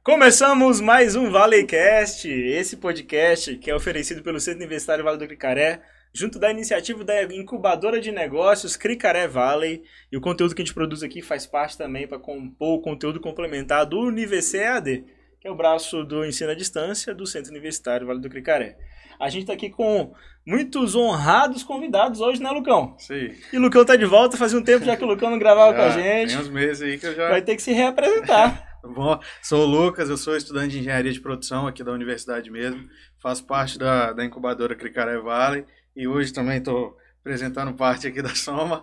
Começamos mais um ValeiCast, esse podcast que é oferecido pelo Centro Universitário Vale do Cricaré, junto da iniciativa da incubadora de negócios Cricaré Valley, e o conteúdo que a gente produz aqui faz parte também para compor o conteúdo complementar do Univc EAD, que é o braço do ensino à distância do Centro Universitário Vale do Cricaré. A gente está aqui com muitos honrados convidados hoje, né, Lucão? Sim. E o Lucão tá de volta, fazia um tempo já que o Lucão não gravava com a gente. Tem uns meses aí que eu já... Vai ter que se reapresentar. Bom, sou o Lucas, eu sou estudante de engenharia de produção aqui da universidade mesmo, faço parte da incubadora Cricaré Valley e hoje também estou apresentando parte aqui da Soma,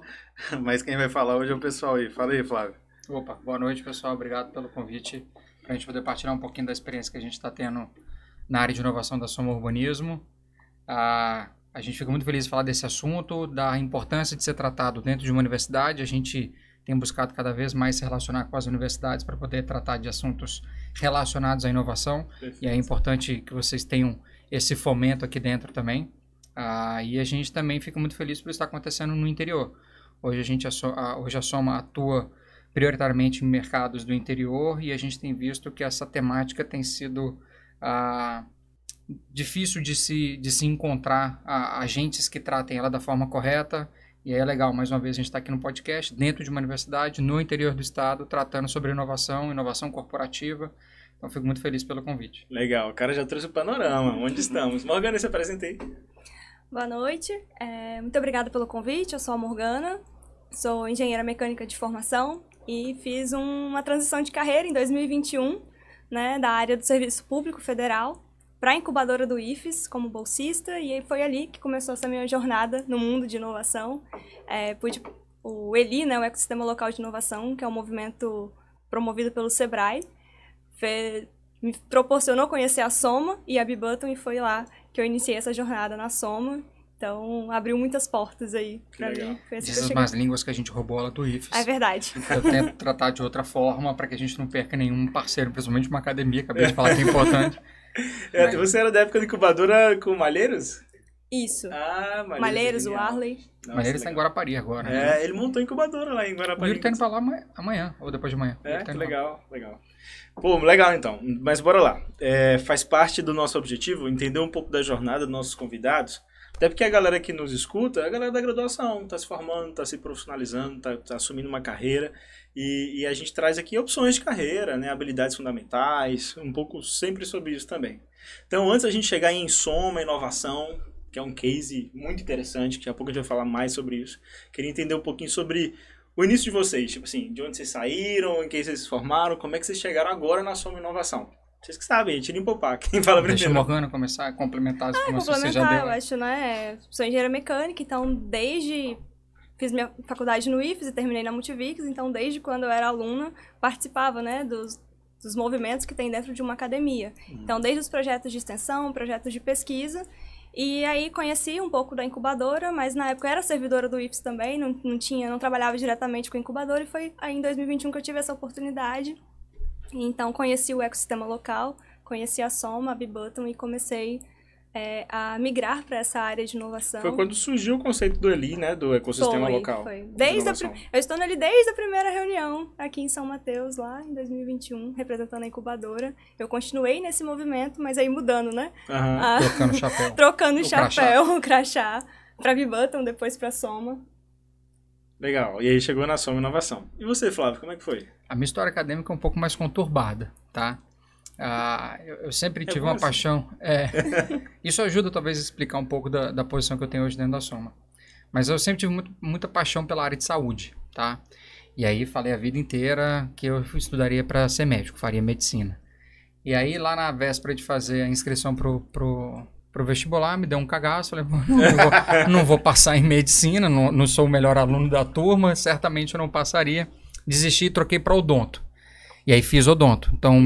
mas quem vai falar hoje é o pessoal aí. Fala aí, Flávio. Opa, boa noite, pessoal. Obrigado pelo convite para a gente poder partilhar um pouquinho da experiência que a gente está tendo na área de inovação da Soma Urbanismo. A gente fica muito feliz de falar desse assunto, da importância de ser tratado dentro de uma universidade. A gente tem buscado cada vez mais se relacionar com as universidades para poder tratar de assuntos relacionados à inovação. Perfeito. E é importante que vocês tenham esse fomento aqui dentro também. E a gente também fica muito feliz por estar acontecendo no interior. Hoje a Soma atua prioritariamente em mercados do interior e a gente tem visto que essa temática tem sido difícil de se encontrar agentes que tratem ela da forma correta. E aí é legal, mais uma vez a gente está aqui no podcast, dentro de uma universidade, no interior do estado, tratando sobre inovação corporativa. Então, fico muito feliz pelo convite. Legal, o cara já trouxe o panorama. Onde estamos? Morgana, se apresentei. Boa noite, muito obrigada pelo convite. Eu sou a Morgana, sou engenheira mecânica de formação e fiz uma transição de carreira em 2021, né, da área do serviço público federal para a incubadora do IFES como bolsista, e foi ali que começou essa minha jornada no mundo de inovação. O ELI, né, o Ecossistema Local de Inovação, que é um movimento promovido pelo Sebrae, me proporcionou conhecer a Soma e a B-Button, e foi lá que eu iniciei essa jornada na Soma. Então, abriu muitas portas aí pra mim. Diz as más línguas que a gente roubou ela do IFES. É verdade. Eu tento tratar de outra forma para que a gente não perca nenhum parceiro, principalmente uma academia, acabei de falar que é importante. Mas... Você era da época da incubadora com Malheiros? Isso. Malheiros, o Arley. Malheiros está em Guarapari agora. Né? Ele montou a incubadora lá em Guarapari. O Yuri tá indo pra lá amanhã, ou depois de amanhã. Que legal. Pô, legal então. Mas bora lá. Faz parte do nosso objetivo entender um pouco da jornada dos nossos convidados. Até porque a galera que nos escuta é a galera da graduação, está se formando, está se profissionalizando, está assumindo uma carreira. E a gente traz aqui opções de carreira, né, habilidades fundamentais, um pouco sempre sobre isso também. Então, antes da gente chegar em Soma, inovação, que é um case muito interessante, que daqui a pouco a gente vai falar mais sobre isso, queria entender um pouquinho sobre o início de vocês, tipo assim, de onde vocês saíram, em quem vocês se formaram, como é que vocês chegaram agora na Soma Inovação. Vocês que sabem, a gente limpa o pá. Quem fala primeiro? Deixa a Morgana começar a complementar as informações que você já deu. Eu acho, né? Sou engenheira mecânica, então fiz minha faculdade no IFES e terminei na Multivics, então desde quando eu era aluna, participava, né, dos movimentos que tem dentro de uma academia. Então, desde os projetos de extensão, projetos de pesquisa, e aí conheci um pouco da incubadora, mas na época eu era servidora do IFES também, não trabalhava diretamente com a incubadora, e foi aí em 2021 que eu tive essa oportunidade. Então, conheci o ecossistema local, conheci a Soma, a B-Button, e comecei a migrar para essa área de inovação. Foi quando surgiu o conceito do ELI, né, do ecossistema local. Foi. Eu estou nele desde a primeira reunião aqui em São Mateus, lá em 2021, representando a incubadora. Eu continuei nesse movimento, mas aí mudando, né? Trocando o chapéu. Trocando o crachá para B-Button, depois para Soma. Legal. E aí chegou na Soma Inovação. E você, Flávio, como é que foi? A minha história acadêmica é um pouco mais conturbada, tá? Eu sempre tive uma paixão. Isso ajuda talvez a explicar um pouco da posição que eu tenho hoje dentro da Soma. Mas eu sempre tive muita paixão pela área de saúde, tá? E aí falei a vida inteira que eu estudaria para ser médico, faria medicina. E aí lá na véspera de fazer a inscrição pro vestibular, me deu um cagaço, falei, não vou passar em medicina, não sou o melhor aluno da turma, certamente eu não passaria. Desisti e troquei para odonto. E aí fiz odonto. Então,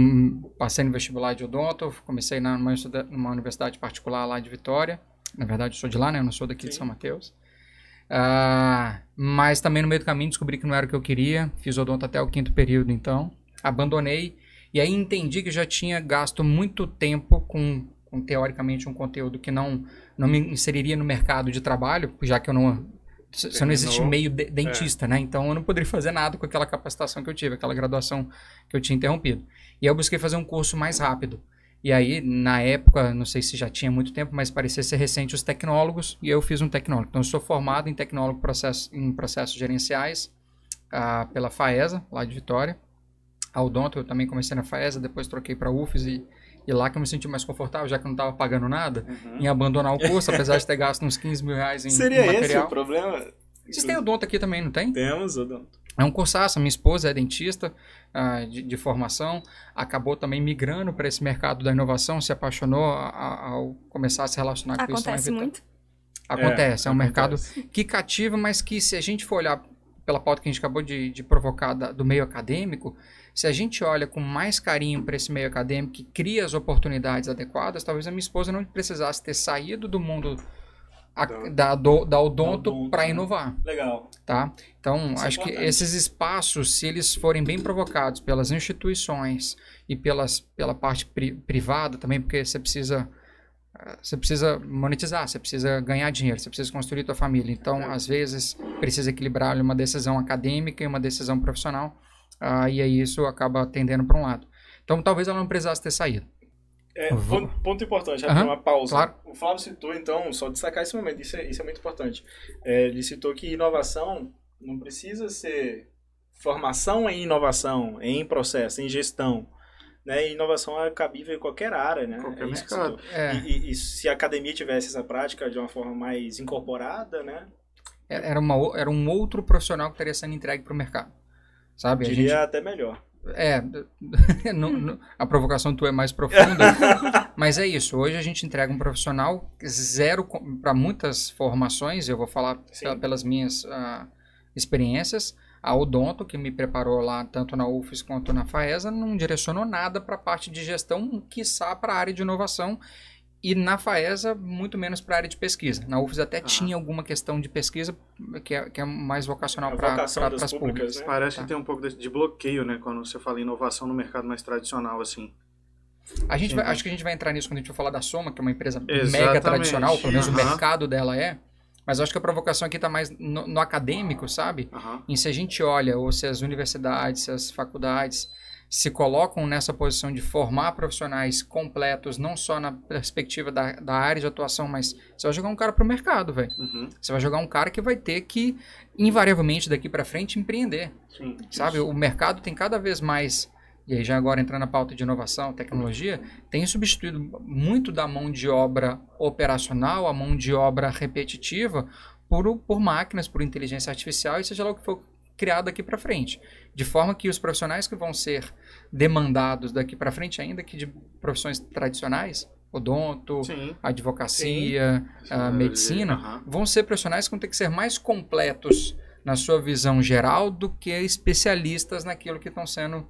passei no vestibular de odonto, comecei numa universidade particular lá de Vitória. Na verdade, eu sou de lá, né? Eu não sou daqui de São Mateus. Mas também no meio do caminho descobri que não era o que eu queria. Fiz odonto até o 5º período, então. Abandonei. E aí entendi que já tinha gasto muito tempo com teoricamente, um conteúdo que não me inseriria no mercado de trabalho, já que eu se não existe meio dentista, né? Então eu não poderia fazer nada com aquela capacitação que eu tive, aquela graduação que eu tinha interrompido. E aí eu busquei fazer um curso mais rápido. E aí, na época, não sei se já tinha muito tempo, mas parecia ser recente os tecnólogos, e eu fiz um tecnólogo. Então eu sou formado em tecnólogo em processos gerenciais pela FAESA, lá de Vitória. A Odonto eu também comecei na FAESA, depois troquei para a UFES e lá que eu me senti mais confortável, já que eu não estava pagando nada, em abandonar o curso, apesar de ter gasto uns 15 mil reais em Seria material. esse o problema? Vocês têm Odonto aqui também, não tem? Temos Odonto. É um cursaço, minha esposa é dentista de formação, acabou também migrando para esse mercado da inovação, se apaixonou ao começar a se relacionar com isso. Acontece muito. Acontece, é um mercado que cativa, mas que se a gente for olhar pela pauta que a gente acabou de provocar do meio acadêmico, se a gente olha com mais carinho para esse meio acadêmico que cria as oportunidades adequadas, talvez a minha esposa não precisasse ter saído do mundo da Odonto para inovar. Legal. Tá? Então, Isso acho é que importante. esses espaços, se eles forem bem provocados pelas instituições e pela parte privada também, porque você precisa monetizar, você precisa ganhar dinheiro, você precisa construir tua família. Então, às vezes, precisa equilibrar uma decisão acadêmica e uma decisão profissional, e aí isso acaba tendendo para um lado. Então, talvez ela não precisasse ter saído. Ponto importante, já tem uma pausa. Claro. O Flávio citou, então, só destacar esse momento, isso é muito importante. Ele citou que inovação não precisa ser formação em inovação, em processo, em gestão. Né? E inovação é cabível em qualquer área, né? Qualquer isso que mercado. E se a academia tivesse essa prática de uma forma mais incorporada, né? Era um outro profissional que estaria sendo entregue para o mercado. Sabe? Diria até melhor. A provocação tua é mais profunda, mas é isso. Hoje a gente entrega um profissional zero para muitas formações, eu vou falar pelas minhas experiências. A Odonto, que me preparou lá tanto na UFES quanto na FAESA, não direcionou nada para a parte de gestão, quiçá para a área de inovação. E na FAESA, muito menos para a área de pesquisa. Na UFES até tinha alguma questão de pesquisa que é mais vocacional para as públicas. Né? Parece que tem um pouco de bloqueio, né? Quando você fala em inovação no mercado mais tradicional, assim. Acho que a gente vai entrar nisso quando a gente for falar da Soma, que é uma empresa Exatamente. mega tradicional, pelo menos o mercado dela é. Mas eu acho que a provocação aqui está mais no acadêmico, sabe? Em se a gente olha, ou se as universidades, se as faculdades se colocam nessa posição de formar profissionais completos, não só na perspectiva da área de atuação, mas você vai jogar um cara para o mercado, velho. Você vai jogar um cara que vai ter que, invariavelmente, daqui para frente, empreender. Sim. Sabe? O mercado tem cada vez mais, e aí já agora entrando na pauta de inovação, tecnologia, tem substituído muito da mão de obra operacional, a mão de obra repetitiva, por máquinas, por inteligência artificial, e seja lá o que for criado daqui para frente. De forma que os profissionais que vão ser demandados daqui para frente, ainda que de profissões tradicionais, odonto, advocacia, medicina, vão ser profissionais que vão ter que ser mais completos na sua visão geral do que especialistas naquilo que estão sendo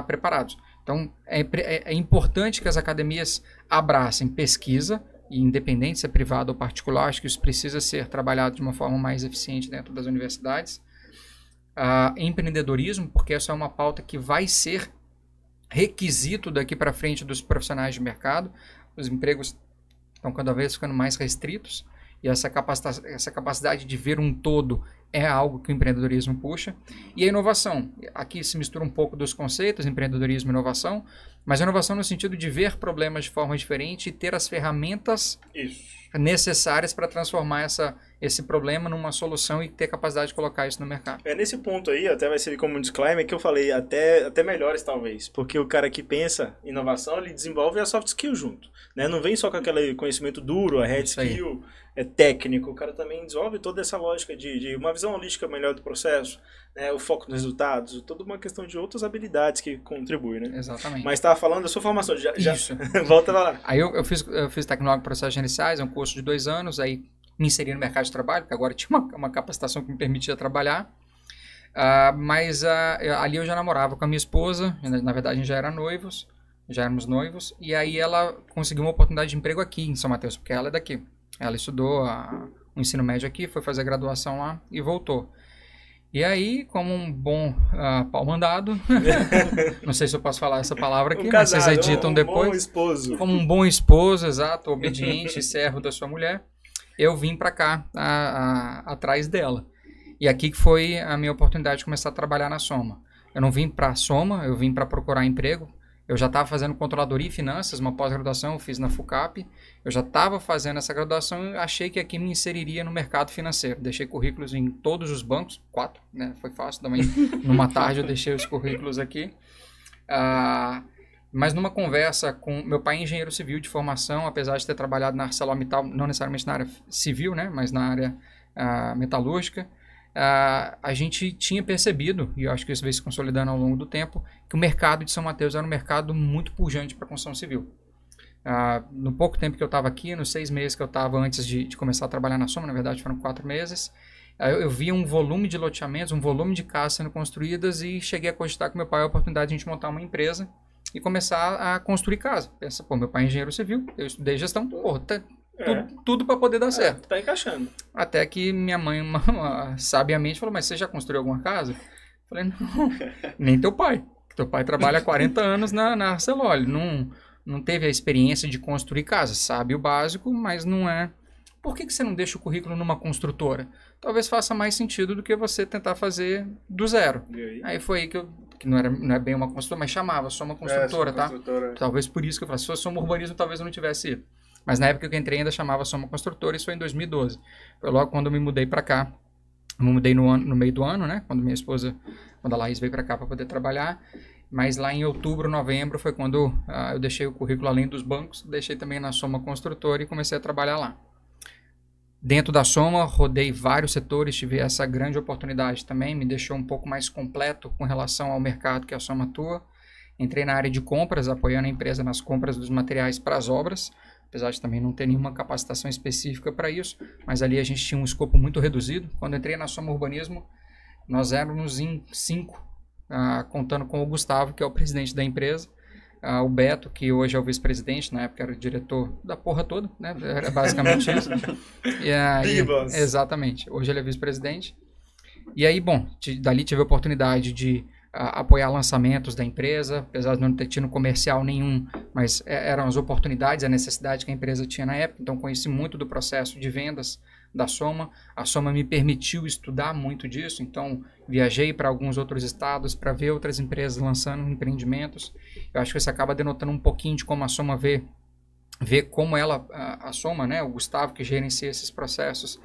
preparados. Então, é importante que as academias abracem pesquisa, e independente se é privado ou particular, acho que isso precisa ser trabalhado de uma forma mais eficiente dentro das universidades. Empreendedorismo, porque essa é uma pauta que vai ser requisito daqui para frente dos profissionais de mercado. Os empregos estão cada vez ficando mais restritos e essa capacidade de ver um todo é algo que o empreendedorismo puxa. E a inovação, aqui se mistura um pouco dos conceitos, empreendedorismo e inovação, mas a inovação no sentido de ver problemas de forma diferente e ter as ferramentas necessárias para transformar esse problema numa solução e ter capacidade de colocar isso no mercado. Nesse ponto aí, até vai ser como um disclaimer, que eu falei até melhores talvez, porque o cara que pensa inovação, ele desenvolve a soft skill junto, né? Não vem só com aquele conhecimento duro, a hard skill, técnico, o cara também desenvolve toda essa lógica de uma visão holística melhor do processo, né? O foco nos resultados, toda uma questão de outras habilidades que contribuem, né? Exatamente. Mas estava falando da sua formação, Isso. Volta lá. Aí eu fiz tecnólogo em processos gerenciais, é um curso de 2 anos, aí me inseri no mercado de trabalho, porque agora tinha uma capacitação que me permitia trabalhar, mas ali eu já namorava com a minha esposa, na verdade a gente já éramos noivos, e aí ela conseguiu uma oportunidade de emprego aqui em São Mateus, porque ela é daqui. Ela estudou o ensino médio aqui, foi fazer a graduação lá e voltou. E aí, como um bom pau mandado, não sei se eu posso falar essa palavra aqui, mas vocês editam depois. Bom esposo. Como um bom esposo, exato, obediente e servo da sua mulher. eu vim para cá, atrás dela. E aqui que foi a minha oportunidade de começar a trabalhar na Soma. Eu não vim para a Soma, eu vim para procurar emprego. Eu já estava fazendo controladoria e finanças, uma pós-graduação, eu fiz na FUCAP. Eu já estava fazendo essa graduação e achei que aqui me inseriria no mercado financeiro. Deixei currículos em todos os bancos, 4, né? Foi fácil também. Numa tarde eu deixei os currículos aqui. Mas numa conversa com... Meu pai é engenheiro civil de formação, apesar de ter trabalhado na ArcelorMittal, não necessariamente na área civil, né? Mas na área metalúrgica. A gente tinha percebido, e eu acho que isso veio se consolidando ao longo do tempo, que o mercado de São Mateus era um mercado muito pujante para a construção civil. No pouco tempo que eu estava aqui, nos 6 meses que eu estava antes de começar a trabalhar na Soma, na verdade foram 4 meses, eu via um volume de loteamentos, um volume de casas sendo construídas e cheguei a cogitar com meu pai a oportunidade de a gente montar uma empresa e começar a construir casa. Pensa, pô, meu pai é engenheiro civil, eu estudei gestão, pô, tudo para poder dar certo. Tá encaixando. Até que minha mãe, sabiamente, falou, mas você já construiu alguma casa? Eu falei, não, nem teu pai. Teu pai trabalha há 40 anos na Arcelor. Ele não teve a experiência de construir casa. Sabe o básico, mas não é... Por que você não deixa o currículo numa construtora? Talvez faça mais sentido do que você tentar fazer do zero. Aí foi aí que não é bem uma construtora, mas chamava Soma Construtora, tá? Talvez por isso que eu falei, se fosse Soma Urbanismo, talvez eu não tivesse ido. Mas na época que eu entrei ainda chamava Soma Construtora, isso foi em 2012. Foi logo quando eu me mudei para cá. Eu me mudei no meio do ano, né? Quando a Laís veio para cá para poder trabalhar. Mas lá em outubro, novembro, foi quando eu deixei o currículo além dos bancos, deixei também na Soma Construtora e comecei a trabalhar lá. Dentro da Soma, rodei vários setores, tive essa grande oportunidade também, me deixou um pouco mais completo com relação ao mercado que a Soma atua. Entrei na área de compras, apoiando a empresa nas compras dos materiais para as obras, apesar de também não ter nenhuma capacitação específica para isso, mas ali a gente tinha um escopo muito reduzido. Quando entrei na Soma Urbanismo, nós éramos em 5, contando com o Gustavo, que é o presidente da empresa, o Beto, que hoje é o vice-presidente, na época era o diretor da porra toda, né? Era basicamente isso. Exatamente, hoje ele é vice-presidente. E aí, bom, dali tive a oportunidade de apoiar lançamentos da empresa, apesar de não ter tido comercial nenhum, mas eram as oportunidades, a necessidade que a empresa tinha na época, então conheci muito do processo de vendas da Soma. A Soma me permitiu estudar muito disso, então viajei para alguns outros estados para ver outras empresas lançando empreendimentos. Eu acho que isso acaba denotando um pouquinho de como a Soma vê como a Soma, né, o Gustavo que gerencia esses processos,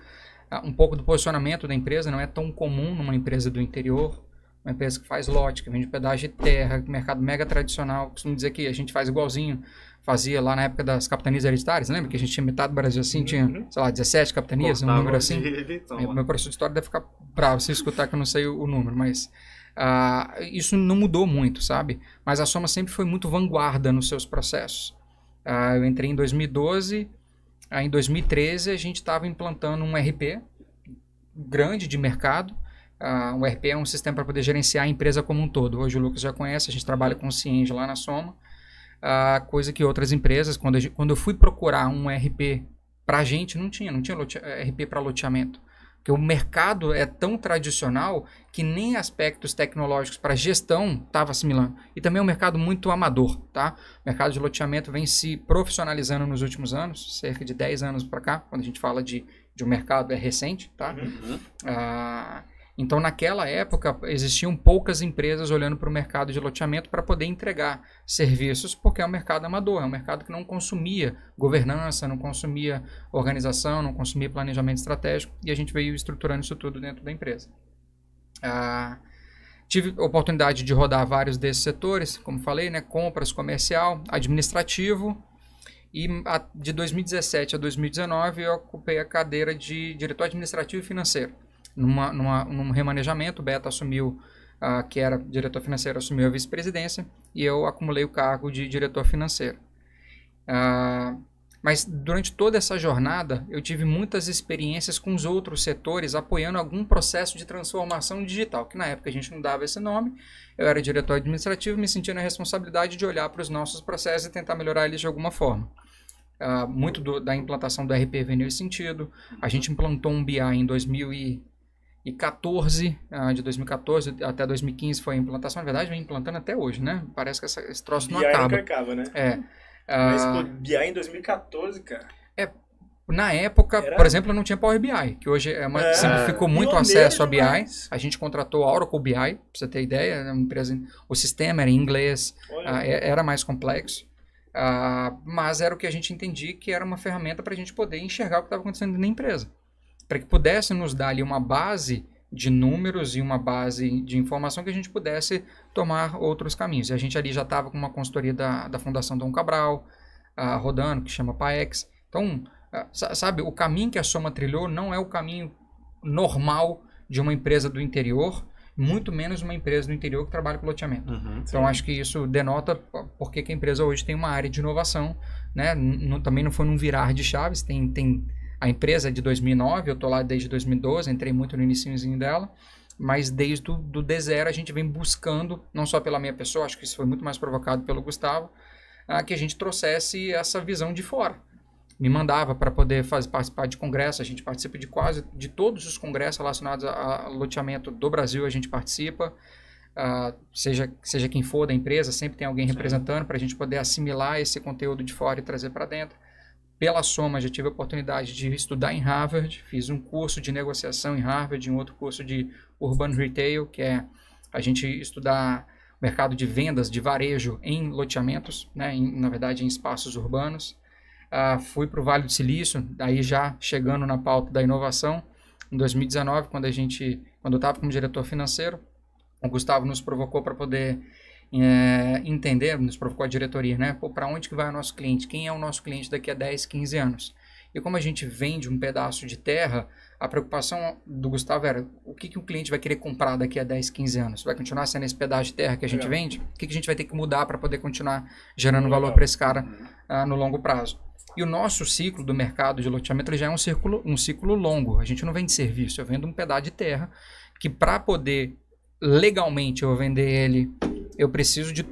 um pouco do posicionamento da empresa. Não é tão comum numa empresa do interior, uma empresa que faz lote, que vende pedágio de terra, mercado mega tradicional. Costumo dizer que a gente faz igualzinho, fazia lá na época das capitanias hereditárias. Lembra que a gente tinha metade do Brasil assim, tinha, sei lá, 17 capitanias, um número assim? Meu professor de história deve ficar bravo se escutar que eu não sei o número, mas isso não mudou muito, sabe? Mas a Soma sempre foi muito vanguarda nos seus processos. Eu entrei em 2012, em 2013 a gente estava implantando um RP grande de mercado. O RP é um sistema para poder gerenciar a empresa como um todo. Hoje o Lucas já conhece, a gente trabalha com o Cienge lá na Soma. Coisa que outras empresas, quando eu fui procurar um RP para a gente, não tinha RP para loteamento. Porque o mercado é tão tradicional que nem aspectos tecnológicos para gestão estava assimilando. E também é um mercado muito amador, tá? O mercado de loteamento vem se profissionalizando nos últimos anos, cerca de 10 anos para cá. Quando a gente fala de um mercado, é recente, tá? Então, naquela época, existiam poucas empresas olhando para o mercado de loteamento para poder entregar serviços, porque é um mercado amador, é um mercado que não consumia governança, não consumia organização, não consumia planejamento estratégico, e a gente veio estruturando isso tudo dentro da empresa. Tive a oportunidade de rodar vários desses setores, como falei, né, compras, comercial, administrativo, e de 2017 a 2019 eu ocupei a cadeira de diretor administrativo e financeiro. Num remanejamento, o Beto assumiu, que era diretor financeiro, assumiu a vice-presidência e eu acumulei o cargo de diretor financeiro. Mas durante toda essa jornada, eu tive muitas experiências com os outros setores apoiando algum processo de transformação digital, que na época a gente não dava esse nome. Eu era diretor administrativo, me sentia na responsabilidade de olhar para os nossos processos e tentar melhorar eles de alguma forma. Muito da implantação do RP veio nesse sentido. A gente implantou um BI em 2014, de 2014 até 2015 foi a implantação. Na verdade, vem implantando até hoje, né? Parece que esse troço não acaba. BI nunca acaba, né? Mas BI em 2014, cara. Na época, por exemplo, não tinha Power BI, que hoje simplificou muito o acesso a BI. A gente contratou a Oracle BI, para você ter ideia, uma empresa, o sistema era em inglês, era mais complexo, mas era o que a gente entendia que era uma ferramenta para a gente poder enxergar o que estava acontecendo na empresa, para que pudesse nos dar ali uma base de números e uma base de informação que a gente pudesse tomar outros caminhos. E a gente ali já estava com uma consultoria da Fundação Dom Cabral, rodando, que chama PAEX. Então, sabe, o caminho que a Soma trilhou não é o caminho normal de uma empresa do interior, muito menos uma empresa do interior que trabalha com loteamento. Então, acho que isso denota porque que a empresa hoje tem uma área de inovação, né? Também não foi num virar de chaves, a empresa é de 2009, eu estou lá desde 2012, entrei muito no iniciozinho dela, mas desde o D0 a gente vem buscando, não só pela minha pessoa, acho que isso foi muito mais provocado pelo Gustavo, que a gente trouxesse essa visão de fora. Me mandava para poder participar de congresso, a gente participa de todos os congressos relacionados a loteamento do Brasil, a gente participa, seja quem for da empresa, sempre tem alguém representando para a gente poder assimilar esse conteúdo de fora e trazer para dentro. Pela Soma, já tive a oportunidade de estudar em Harvard, fiz um curso de negociação em Harvard, um outro curso de Urban Retail, que é a gente estudar o mercado de vendas, de varejo em loteamentos, né, na verdade em espaços urbanos. Fui para o Vale do Silício, daí já chegando na pauta da inovação, em 2019, quando eu estava como diretor financeiro, o Gustavo nos provocou para poder entender, nos provocou a diretoria, né? Para onde que vai o nosso cliente? Quem é o nosso cliente daqui a 10, 15 anos? E como a gente vende um pedaço de terra, a preocupação do Gustavo era o que o cliente vai querer comprar daqui a 10, 15 anos? Vai continuar sendo esse pedaço de terra que a gente vende? O que a gente vai ter que mudar para poder continuar gerando valor para esse cara no longo prazo? E o nosso ciclo do mercado de loteamento ele já é um ciclo longo. A gente não vende serviço, eu vendo um pedaço de terra que para poder legalmente eu vender ele, eu preciso de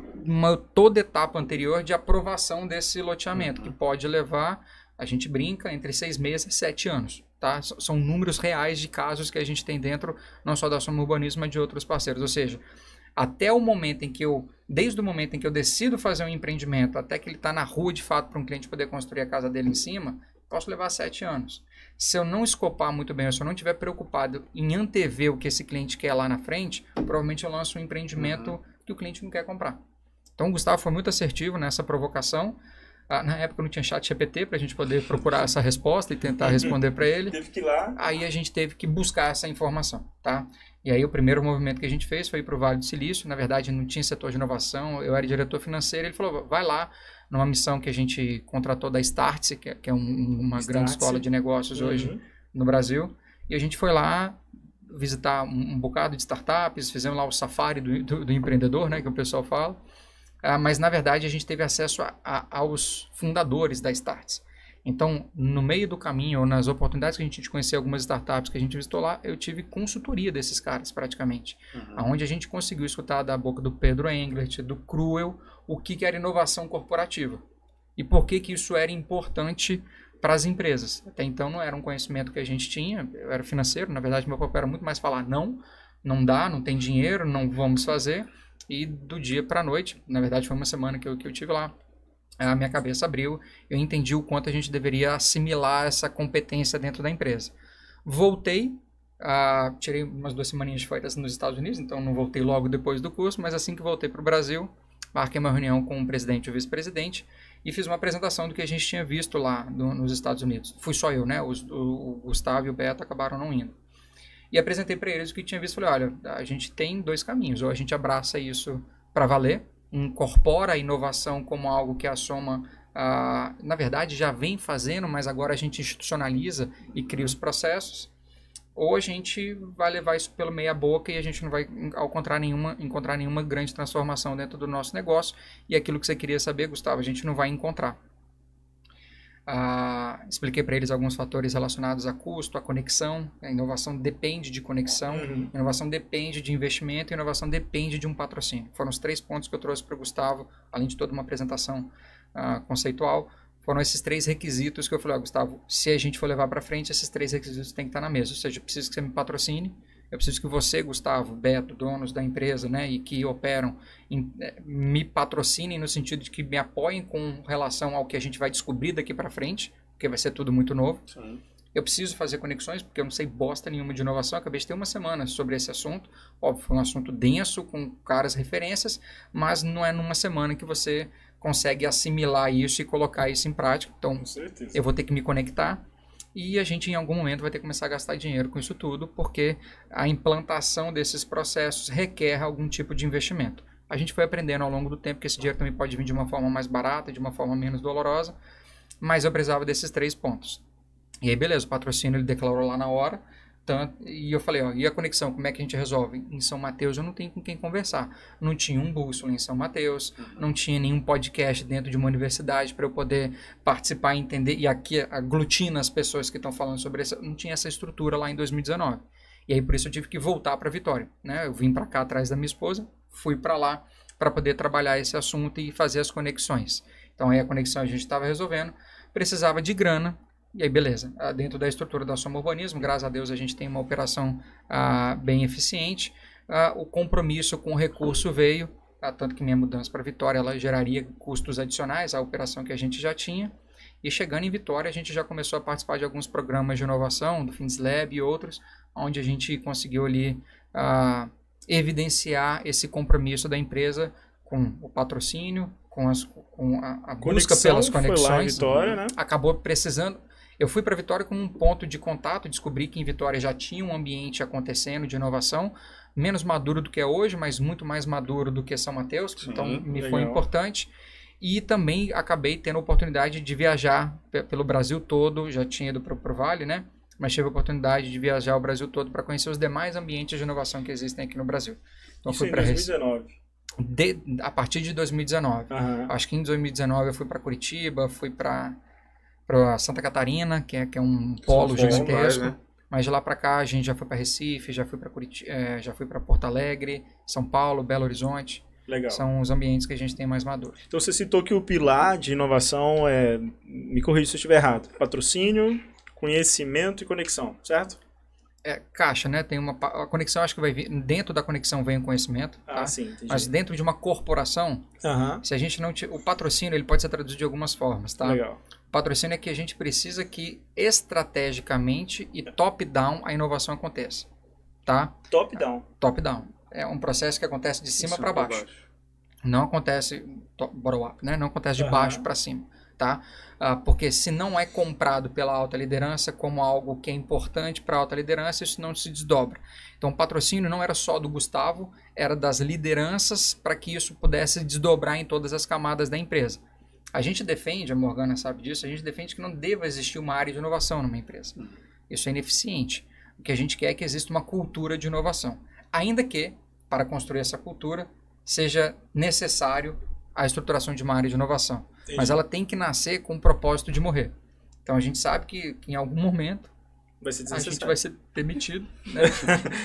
toda etapa anterior de aprovação desse loteamento, que pode levar, a gente brinca, entre 6 meses e 7 anos. Tá? São números reais de casos que a gente tem dentro, não só da Soma Urbanismo, mas de outros parceiros. Ou seja, até o momento em que desde o momento em que eu decido fazer um empreendimento, até que ele está na rua de fato para um cliente poder construir a casa dele em cima, posso levar 7 anos. Se eu não escopar muito bem, se eu não estiver preocupado em antever o que esse cliente quer lá na frente, provavelmente eu lanço um empreendimento que o cliente não quer comprar. Então o Gustavo foi muito assertivo nessa provocação. Na época não tinha chat GPT para a gente poder procurar essa resposta e tentar responder para ele. Teve que ir lá. Aí a gente teve que buscar essa informação, tá? E aí o primeiro movimento que a gente fez foi ir para o Vale do Silício. Na verdade não tinha setor de inovação, eu era diretor financeiro. Ele falou, vai lá numa missão que a gente contratou da Startse, que é uma grande escola de negócios hoje no Brasil. E a gente foi lá visitar um bocado de startups, fizemos lá o safari do empreendedor, né, que o pessoal fala. Mas, na verdade, a gente teve acesso aos fundadores da Startse. Então, no meio do caminho, ou nas oportunidades que a gente conhecia algumas startups que a gente visitou lá, eu tive consultoria desses caras, praticamente. Onde a gente conseguiu escutar da boca do Pedro Englert, do Cruel, o que era inovação corporativa. E por que isso era importante para as empresas. Até então, não era um conhecimento que a gente tinha, eu era financeiro, na verdade, meu papel era muito mais falar, não dá, não tem dinheiro, não vamos fazer. E do dia para a noite, na verdade foi uma semana que eu tive lá, a minha cabeça abriu, eu entendi o quanto a gente deveria assimilar essa competência dentro da empresa. Voltei, tirei umas 2 semaninhas de férias nos Estados Unidos, então não voltei logo depois do curso, mas assim que voltei para o Brasil, marquei uma reunião com o presidente e o vice-presidente e fiz uma apresentação do que a gente tinha visto lá nos Estados Unidos. Fui só eu, né? O Gustavo e o Beto acabaram não indo. E apresentei para eles o que tinha visto. Falei, olha, a gente tem 2 caminhos. Ou a gente abraça isso para valer, incorpora a inovação como algo que a Soma, na verdade, já vem fazendo, mas agora a gente institucionaliza e cria os processos. Ou a gente vai levar isso pelo meia boca e a gente não vai encontrar nenhuma grande transformação dentro do nosso negócio. E aquilo que você queria saber, Gustavo, a gente não vai encontrar. Expliquei para eles alguns fatores relacionados a custo, a conexão. A inovação depende de conexão, a inovação depende de investimento, a inovação depende de um patrocínio. Foram os 3 pontos que eu trouxe para o Gustavo, além de toda uma apresentação conceitual. Foram esses 3 requisitos que eu falei, Gustavo, se a gente for levar para frente, esses 3 requisitos têm que estar na mesa. Ou seja, eu preciso que você me patrocine, eu preciso que você, Gustavo, Beto, donos da empresa, né, e que operam, me patrocinem no sentido de que me apoiem com relação ao que a gente vai descobrir daqui para frente, porque vai ser tudo muito novo. Sim. Eu preciso fazer conexões, porque eu não sei bosta nenhuma de inovação. Acabei de ter uma semana sobre esse assunto. Óbvio, foi um assunto denso, com caras referências, mas não é numa semana que você consegue assimilar isso e colocar isso em prática. Então, Com certeza. eu vou ter que me conectar e a gente, em algum momento, vai ter que começar a gastar dinheiro com isso tudo, porque a implantação desses processos requer algum tipo de investimento. A gente foi aprendendo ao longo do tempo que esse dinheiro também pode vir de uma forma mais barata, de uma forma menos dolorosa, mas eu precisava desses 3 pontos. E aí, beleza, o patrocínio ele declarou lá na hora, e eu falei, ó, e a conexão, como é que a gente resolve? Em São Mateus eu não tenho com quem conversar. Não tinha um bússola em São Mateus, não tinha nenhum podcast dentro de uma universidade para eu poder participar e entender, e aqui aglutina as pessoas que estão falando sobre isso, não tinha essa estrutura lá em 2019. E aí, por isso eu tive que voltar para Vitória, né? Eu vim para cá atrás da minha esposa, fui para lá para poder trabalhar esse assunto e fazer as conexões. Então, aí a conexão a gente estava resolvendo, precisava de grana. E aí, beleza, dentro da estrutura da Soma Urbanismo, graças a Deus a gente tem uma operação bem eficiente. O compromisso com o recurso veio, tanto que minha mudança para Vitória ela geraria custos adicionais à operação que a gente já tinha. E chegando em Vitória, a gente já começou a participar de alguns programas de inovação, do FindsLab e outros, onde a gente conseguiu ali evidenciar esse compromisso da empresa com o patrocínio, com a busca pelas conexões. Foi lá em Vitória, né? Acabou precisando. Eu fui para Vitória como um ponto de contato, descobri que em Vitória já tinha um ambiente acontecendo de inovação, menos maduro do que é hoje, mas muito mais maduro do que São Mateus, Sim, então me legal. foi importante. E também acabei tendo a oportunidade de viajar pelo Brasil todo, já tinha ido para o Vale, né? Mas tive a oportunidade de viajar o Brasil todo para conhecer os demais ambientes de inovação que existem aqui no Brasil. Então, Isso fui em para 2019. a partir de 2019. Aham. Acho que em 2019 eu fui para Curitiba, fui para Santa Catarina, que é um polo gigantesco. né? Mas de lá para cá a gente já foi para Recife, já foi para já foi para Porto Alegre, São Paulo, Belo Horizonte. Legal. São os ambientes que a gente tem mais maduros. Então você citou que o pilar de inovação me corrija se eu estiver errado, patrocínio, conhecimento e conexão, certo? Caixa, né? Tem a conexão, acho que vai vir, dentro da conexão vem o conhecimento, tá? Sim, entendi. Mas dentro de uma corporação, Aham. se a gente não o patrocínio ele pode ser traduzido de algumas formas, tá? Legal. O patrocínio é que a gente precisa que estrategicamente e top-down a inovação aconteça, tá? Top-down. Top-down. É um processo que acontece de cima para baixo. Não acontece bottom-up, né? Não acontece de baixo para cima, tá? Porque se não é comprado pela alta liderança como algo que é importante para a alta liderança, isso não se desdobra. Então, o patrocínio não era só do Gustavo, era das lideranças para que isso pudesse desdobrar em todas as camadas da empresa. A gente defende, a Morgana sabe disso, a gente defende que não deva existir uma área de inovação numa empresa. Isso é ineficiente. O que a gente quer é que exista uma cultura de inovação. Ainda que, para construir essa cultura, seja necessário a estruturação de uma área de inovação. Entendi. Mas ela tem que nascer com o propósito de morrer. Então a gente sabe que em algum momento Vai ser a gente desnecessário. vai ser demitido. Né?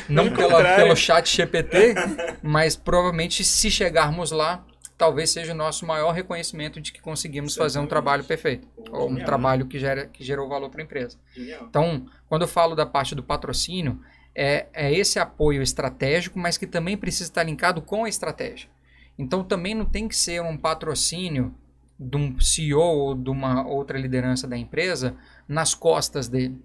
Não pelo chat GPT, mas provavelmente se chegarmos lá, talvez seja o nosso maior reconhecimento de que conseguimos fazer um trabalho perfeito. Ou um Genial, trabalho que gerou valor para a empresa. Genial. Então, quando eu falo da parte do patrocínio, é esse apoio estratégico, mas que também precisa estar linkado com a estratégia. Então, também não tem que ser um patrocínio de um CEO ou de uma outra liderança da empresa nas costas dele.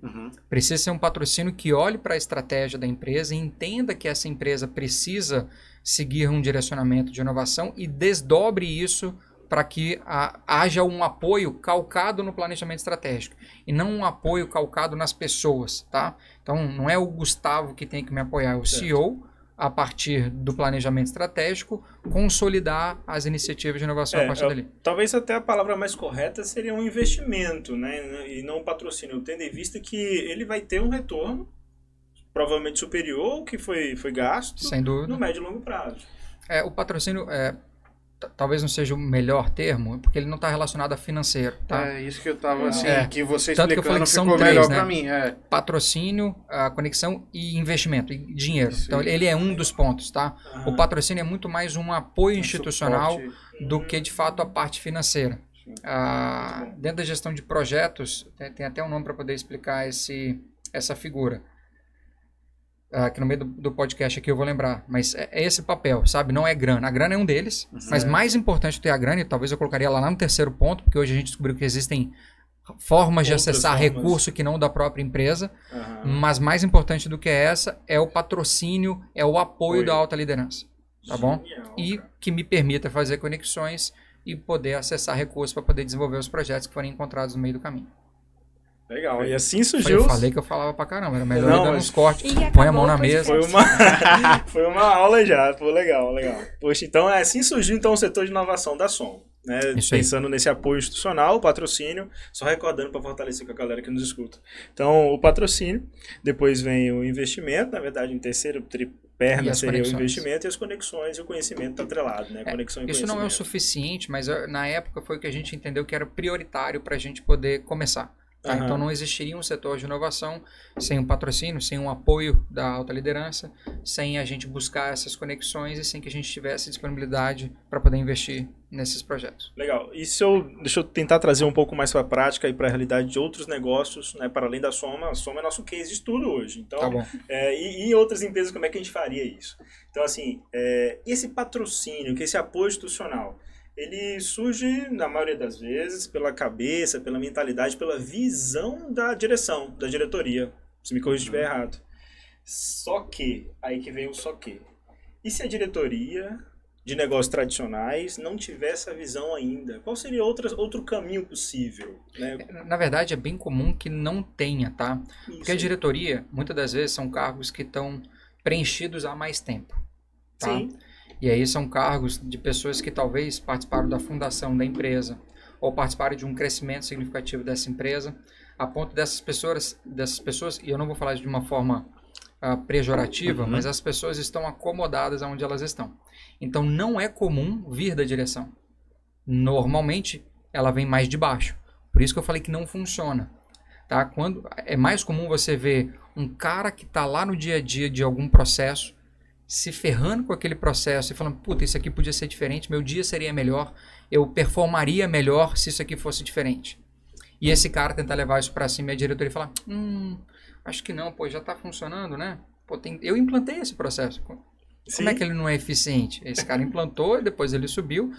Precisa ser um patrocínio que olhe para a estratégia da empresa e entenda que essa empresa precisa seguir um direcionamento de inovação e desdobre isso para que haja um apoio calcado no planejamento estratégico e não um apoio calcado nas pessoas, tá? Então, não é o Gustavo que tem que me apoiar, é o CEO, a partir do planejamento estratégico, consolidar as iniciativas de inovação a partir dali. Talvez até a palavra mais correta seria um investimento, né? E não um patrocínio, tendo em vista que ele vai ter um retorno provavelmente superior ao que foi gasto. Sem dúvida. No médio e longo prazo. O patrocínio talvez não seja o melhor termo, porque ele não está relacionado a financeiro, tá? É isso que eu estava assim, que você Tanto que eu falei explicando que são ficou 3, melhor né? para mim. Patrocínio, conexão e investimento, e dinheiro. Isso, Então, ele é um dos pontos, tá? O patrocínio é muito mais um apoio institucional suporte. do que, de fato, a parte financeira. Dentro da gestão de projetos, tem até um nome para poder explicar essa figura. Que no meio do podcast aqui eu vou lembrar, mas é esse papel, sabe? Não é grana. A grana é um deles, mas mais importante do que a grana, e talvez eu colocaria lá no terceiro ponto, porque hoje a gente descobriu que existem formas de Outras acessar formas. recurso que não da própria empresa, Aham. mas mais importante do que essa é o patrocínio, é o apoio da alta liderança, tá bom? Genial, E cara. que me permita fazer conexões e poder acessar recursos para poder desenvolver os projetos que forem encontrados no meio do caminho. Legal. E assim Eu surgiu. falei que eu falava pra caramba, era melhor Não, ir dando mas- uns cortes, E põe a acabou mão na o mesa. podcast. Foi uma aula já, foi legal, legal. Poxa, então assim surgiu então o setor de inovação da SOM. Né? Isso aí. Pensando nesse apoio institucional, o patrocínio, só recordando para fortalecer com a galera que nos escuta. Então, o patrocínio, depois vem o investimento, na verdade, em terceiro E perna as seria o conexões. investimento e as conexões e o conhecimento tá atrelado, né? Conexão e Isso não é o conhecimento. suficiente, mas na época foi o que a gente entendeu que era prioritário para a gente poder começar. Tá? Aham. Então não existiria um setor de inovação sem um patrocínio, sem um apoio da alta liderança, sem a gente buscar essas conexões e sem que a gente tivesse disponibilidade para poder investir nesses projetos. Legal. E deixa eu tentar trazer um pouco mais para a prática e para a realidade de outros negócios, né? Para além da Soma. A Soma é nosso case de estudo hoje. Então, Tá bom. E em outras empresas, como é que a gente faria isso? Então, assim, esse patrocínio, esse apoio institucional, ele surge, na maioria das vezes, pela cabeça, pela mentalidade, pela visão da direção, da diretoria. Se me corrija se estiver errado. Só que, aí que vem o só que. E se a diretoria de negócios tradicionais não tiver essa visão ainda? Qual seria outro caminho possível? Né? Na verdade, é bem comum que não tenha, tá? Isso Porque a aí. diretoria, muitas das vezes, são cargos que estão preenchidos há mais tempo. Tá? Sim. E aí são cargos de pessoas que talvez participaram da fundação da empresa ou participaram de um crescimento significativo dessa empresa, a ponto dessas pessoas, e eu não vou falar de uma forma pejorativa, mas as pessoas estão acomodadas onde elas estão. Então não é comum vir da direção. Normalmente ela vem mais de baixo. Por isso que eu falei que não funciona. Tá? Quando é mais comum você ver um cara que está lá no dia a dia de algum processo, se ferrando com aquele processo e falando, puta, isso aqui podia ser diferente, meu dia seria melhor, eu performaria melhor se isso aqui fosse diferente. E esse cara tentar levar isso para cima e a diretoria falar, acho que não, pô, já está funcionando, né? Pô, eu implantei esse processo. Como é que ele não é eficiente? Esse cara implantou e depois ele subiu,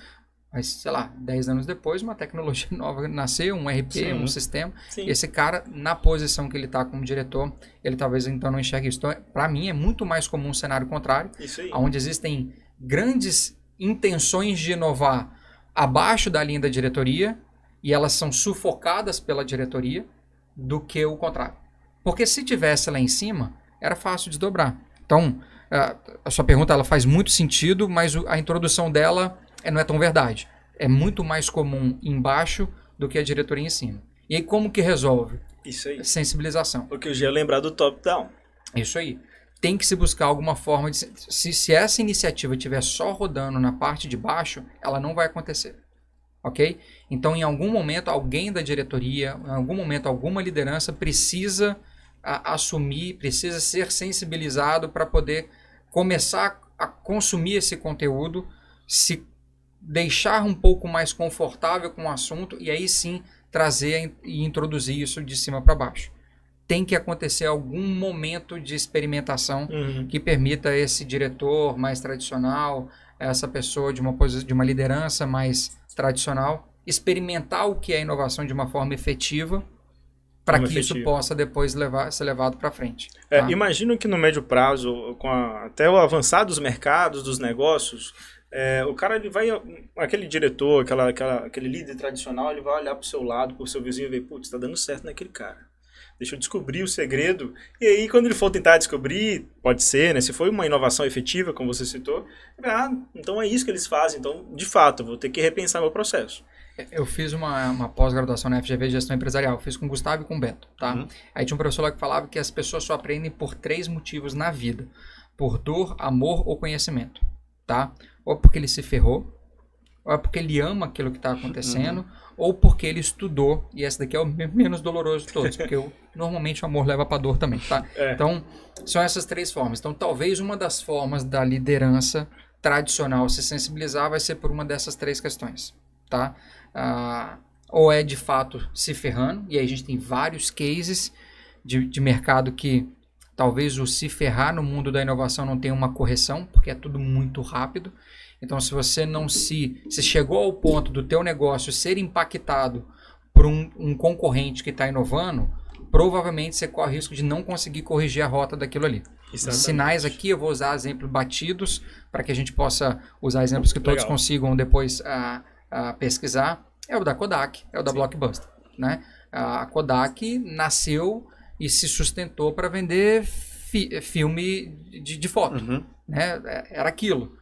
mas, sei lá, 10 anos depois, uma tecnologia nova nasceu, um RP, Sim. um sistema. Sim. Esse cara, na posição que ele está como diretor, ele talvez então não enxergue isso. Então, para mim, é muito mais comum um cenário contrário, Isso aí. onde existem grandes intenções de inovar abaixo da linha da diretoria e elas são sufocadas pela diretoria, do que o contrário. Porque se tivesse lá em cima, era fácil desdobrar. Então, a sua pergunta ela faz muito sentido, mas a introdução dela não é tão verdade. É muito mais comum embaixo do que a diretoria em cima. E aí como que resolve? Isso aí. Sensibilização. Porque eu já ia lembrar do top-down. Isso aí. Tem que se buscar alguma forma de... Se essa iniciativa estiver só rodando na parte de baixo, ela não vai acontecer. Ok? Então, em algum momento, alguém da diretoria, em algum momento, alguma liderança precisa assumir, precisa ser sensibilizado para poder começar a consumir esse conteúdo, se deixar um pouco mais confortável com o assunto e aí sim trazer e introduzir isso de cima para baixo. Tem que acontecer algum momento de experimentação que permita esse diretor mais tradicional, essa pessoa de uma liderança mais tradicional, experimentar o que é inovação de uma forma efetiva para que isso possa depois ser levado para frente. Tá? Imagino que no médio prazo, até o avançar dos mercados, dos negócios, o cara ele vai, aquele diretor, aquele líder tradicional, ele vai olhar para o seu lado, para o seu vizinho e ver, putz, está dando certo naquele cara. Deixa eu descobrir o segredo. E aí, quando ele for tentar descobrir, pode ser, né? Se foi uma inovação efetiva, como você citou, então é isso que eles fazem. Então, de fato, eu vou ter que repensar meu processo. Eu fiz uma pós-graduação na FGV de Gestão Empresarial. Fiz com o Gustavo e com o Beto, tá? Aí tinha um professor lá que falava que as pessoas só aprendem por 3 motivos na vida. Por dor, amor ou conhecimento, tá? Ou porque ele se ferrou, ou é porque ele ama aquilo que está acontecendo, ou porque ele estudou, e esse daqui é o menos doloroso de todos, porque normalmente o amor leva para dor também, tá? Então, são essas 3 formas. Então, talvez uma das formas da liderança tradicional se sensibilizar vai ser por uma dessas 3 questões, tá? Ou é de fato se ferrando, e aí a gente tem vários cases de mercado que talvez o se ferrar no mundo da inovação não tenha uma correção, porque é tudo muito rápido. Então, se você não se chegou ao ponto do teu negócio ser impactado por um concorrente que está inovando, provavelmente você corre o risco de não conseguir corrigir a rota daquilo ali. Os sinais aqui, eu vou usar exemplos batidos para que a gente possa usar exemplos que todos consigam depois pesquisar. É o da Kodak, é o da Blockbuster. Né? A Kodak nasceu e se sustentou para vender filme de foto. Né? Era aquilo.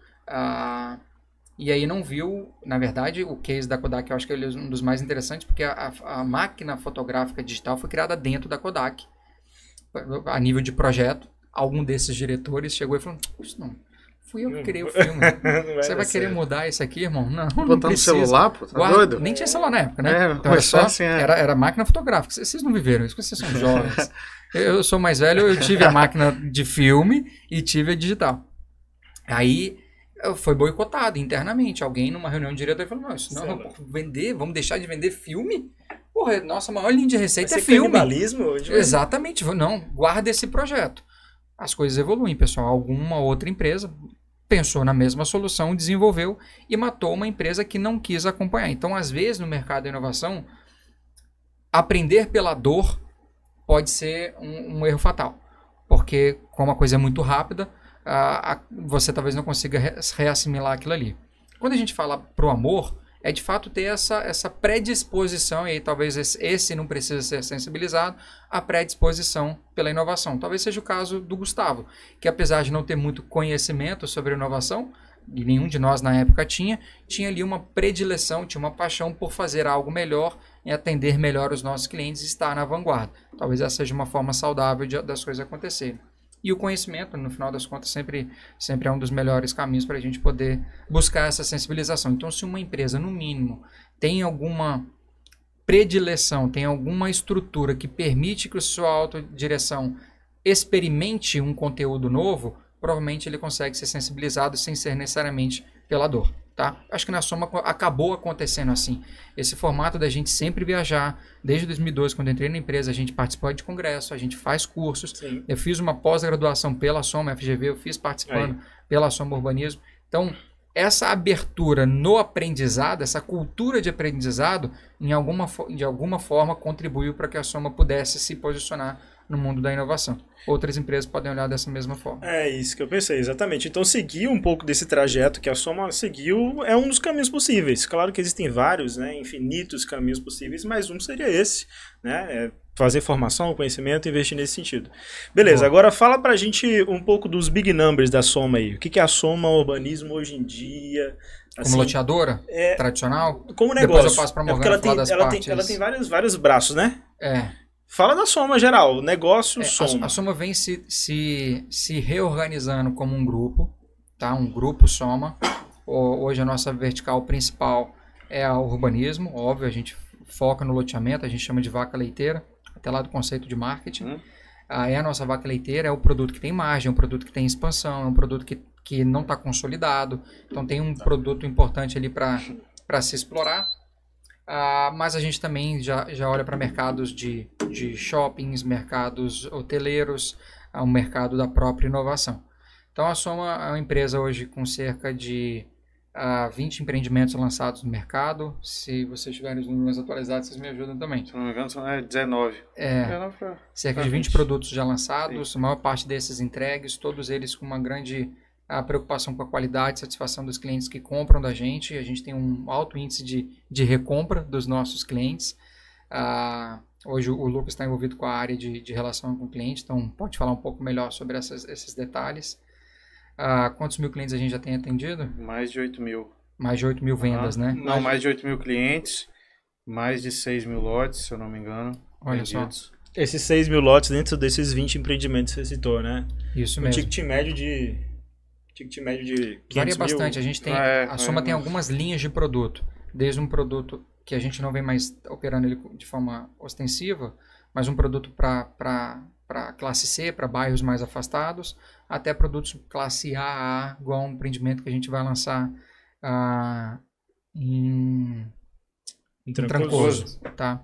E aí não viu, na verdade, o case da Kodak, eu acho que ele é um dos mais interessantes, porque a máquina fotográfica digital foi criada dentro da Kodak, a nível de projeto. Algum desses diretores chegou e falou, isso não, fui eu que criei o filme. Você vai querer mudar isso aqui, irmão? Não, botar no celular, pô, tá doido? Nem tinha celular na época, né? Então era máquina fotográfica. Vocês não viveram isso, vocês são jovens. Eu sou mais velho, eu tive a máquina de filme e tive a digital. Aí foi boicotado internamente. Alguém numa reunião de diretor falou, não, isso não, vamos deixar de vender filme? Porra, nossa maior linha de receita é filme. Canibalismo? Exatamente. Não, guarda esse projeto. As coisas evoluem, pessoal. Alguma outra empresa pensou na mesma solução, desenvolveu e matou uma empresa que não quis acompanhar. Então, às vezes, no mercado da inovação, aprender pela dor pode ser um erro fatal. Porque, como a coisa é muito rápida, você talvez não consiga reassimilar aquilo ali. Quando a gente fala pro amor, é de fato ter essa predisposição, e aí talvez esse não precisa ser sensibilizado, a predisposição pela inovação. Talvez seja o caso do Gustavo, que apesar de não ter muito conhecimento sobre inovação, e nenhum de nós na época tinha ali uma predileção, tinha uma paixão por fazer algo melhor e atender melhor os nossos clientes e estar na vanguarda. Talvez essa seja uma forma saudável das coisas acontecerem. E o conhecimento, no final das contas, sempre é um dos melhores caminhos para a gente poder buscar essa sensibilização. Então, se uma empresa, no mínimo, tem alguma predileção, tem alguma estrutura que permite que a sua autodireção experimente um conteúdo novo, provavelmente ele consegue ser sensibilizado sem ser necessariamente pela dor. Tá? Acho que na Soma acabou acontecendo assim. Esse formato da gente sempre viajar, desde 2012, quando eu entrei na empresa, a gente participou de congresso, a gente faz cursos. Sim. Eu fiz uma pós-graduação pela Soma FGV, eu fiz participando pela Soma Urbanismo. Então, essa abertura no aprendizado, essa cultura de aprendizado, de alguma forma contribuiu para que a Soma pudesse se posicionar no mundo da inovação. Outras empresas podem olhar dessa mesma forma. É isso que eu pensei, exatamente. Então, seguir um pouco desse trajeto que a Soma seguiu é um dos caminhos possíveis. Claro que existem vários, né, infinitos caminhos possíveis, mas um seria esse, né, fazer formação, conhecimento e investir nesse sentido. Beleza, agora fala pra gente um pouco dos big numbers da Soma aí. O que é a Soma Urbanismo hoje em dia? Assim, como loteadora? Tradicional? Como negócio. Depois eu passo pra Morgana falar das partes. Ela tem vários braços, né? É. Fala da Soma geral, negócio Soma. A Soma vem se reorganizando como um grupo, tá? Um grupo Soma. Hoje a nossa vertical principal é o urbanismo, óbvio, a gente foca no loteamento, a gente chama de vaca leiteira, até lá do conceito de marketing. É a nossa vaca leiteira, é o produto que tem margem, é um produto que tem expansão, é um produto que não está consolidado, então tem um produto importante ali para se explorar. Mas a gente também já olha para mercados de shoppings, mercados hoteleiros, o mercado da própria inovação. Então a Soma é uma empresa hoje com cerca de 20 empreendimentos lançados no mercado. Se vocês tiverem os números atualizados, vocês me ajudam também. Se não me engano, são 19. 19 cerca de 20 produtos já lançados, a maior parte desses entregues, todos eles com uma grande preocupação com a qualidade e satisfação dos clientes que compram da gente. A gente tem um alto índice de recompra dos nossos clientes. Hoje o Lucas está envolvido com a área de relação com o cliente, então pode falar um pouco melhor sobre esses detalhes. Quantos mil clientes a gente já tem atendido? Mais de 8 mil. Mais de 8 mil vendas, né? Não, mais de 8 mil clientes, mais de 6 mil lotes, se eu não me engano. Olha só. Esses 6 mil lotes dentro desses 20 empreendimentos que você citou, né? Isso mesmo. Ticket médio de 500 varia mil. bastante. A gente tem, a Soma tem algumas linhas de produto. Desde um produto que a gente não vem mais operando ele de forma ostensiva, mas um produto para classe C, para bairros mais afastados, até produtos classe AA, igual um empreendimento que a gente vai lançar em Trancoso, tá?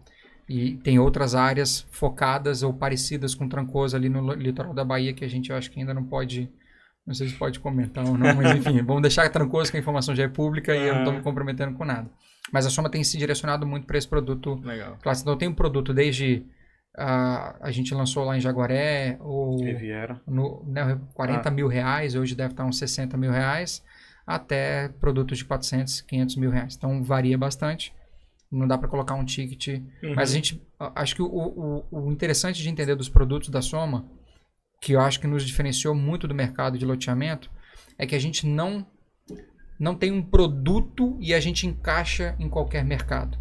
E tem outras áreas focadas ou parecidas com Trancoso ali no litoral da Bahia que a gente acho que ainda não pode, não sei se pode comentar ou não, mas enfim, vamos deixar Trancoso que a informação já é pública e eu não estou me comprometendo com nada. Mas a Soma tem se direcionado muito para esse produto. Legal. Então eu tenho um produto desde... a gente lançou lá em Jaguaré, Riviera. 40 mil reais, hoje deve estar uns 60 mil reais, até produtos de 400, 500 mil reais. Então varia bastante. Não dá para colocar um ticket. Mas a gente, acho que o interessante de entender dos produtos da Soma, que eu acho que nos diferenciou muito do mercado de loteamento, é que a gente não tem um produto e a gente encaixa em qualquer mercado.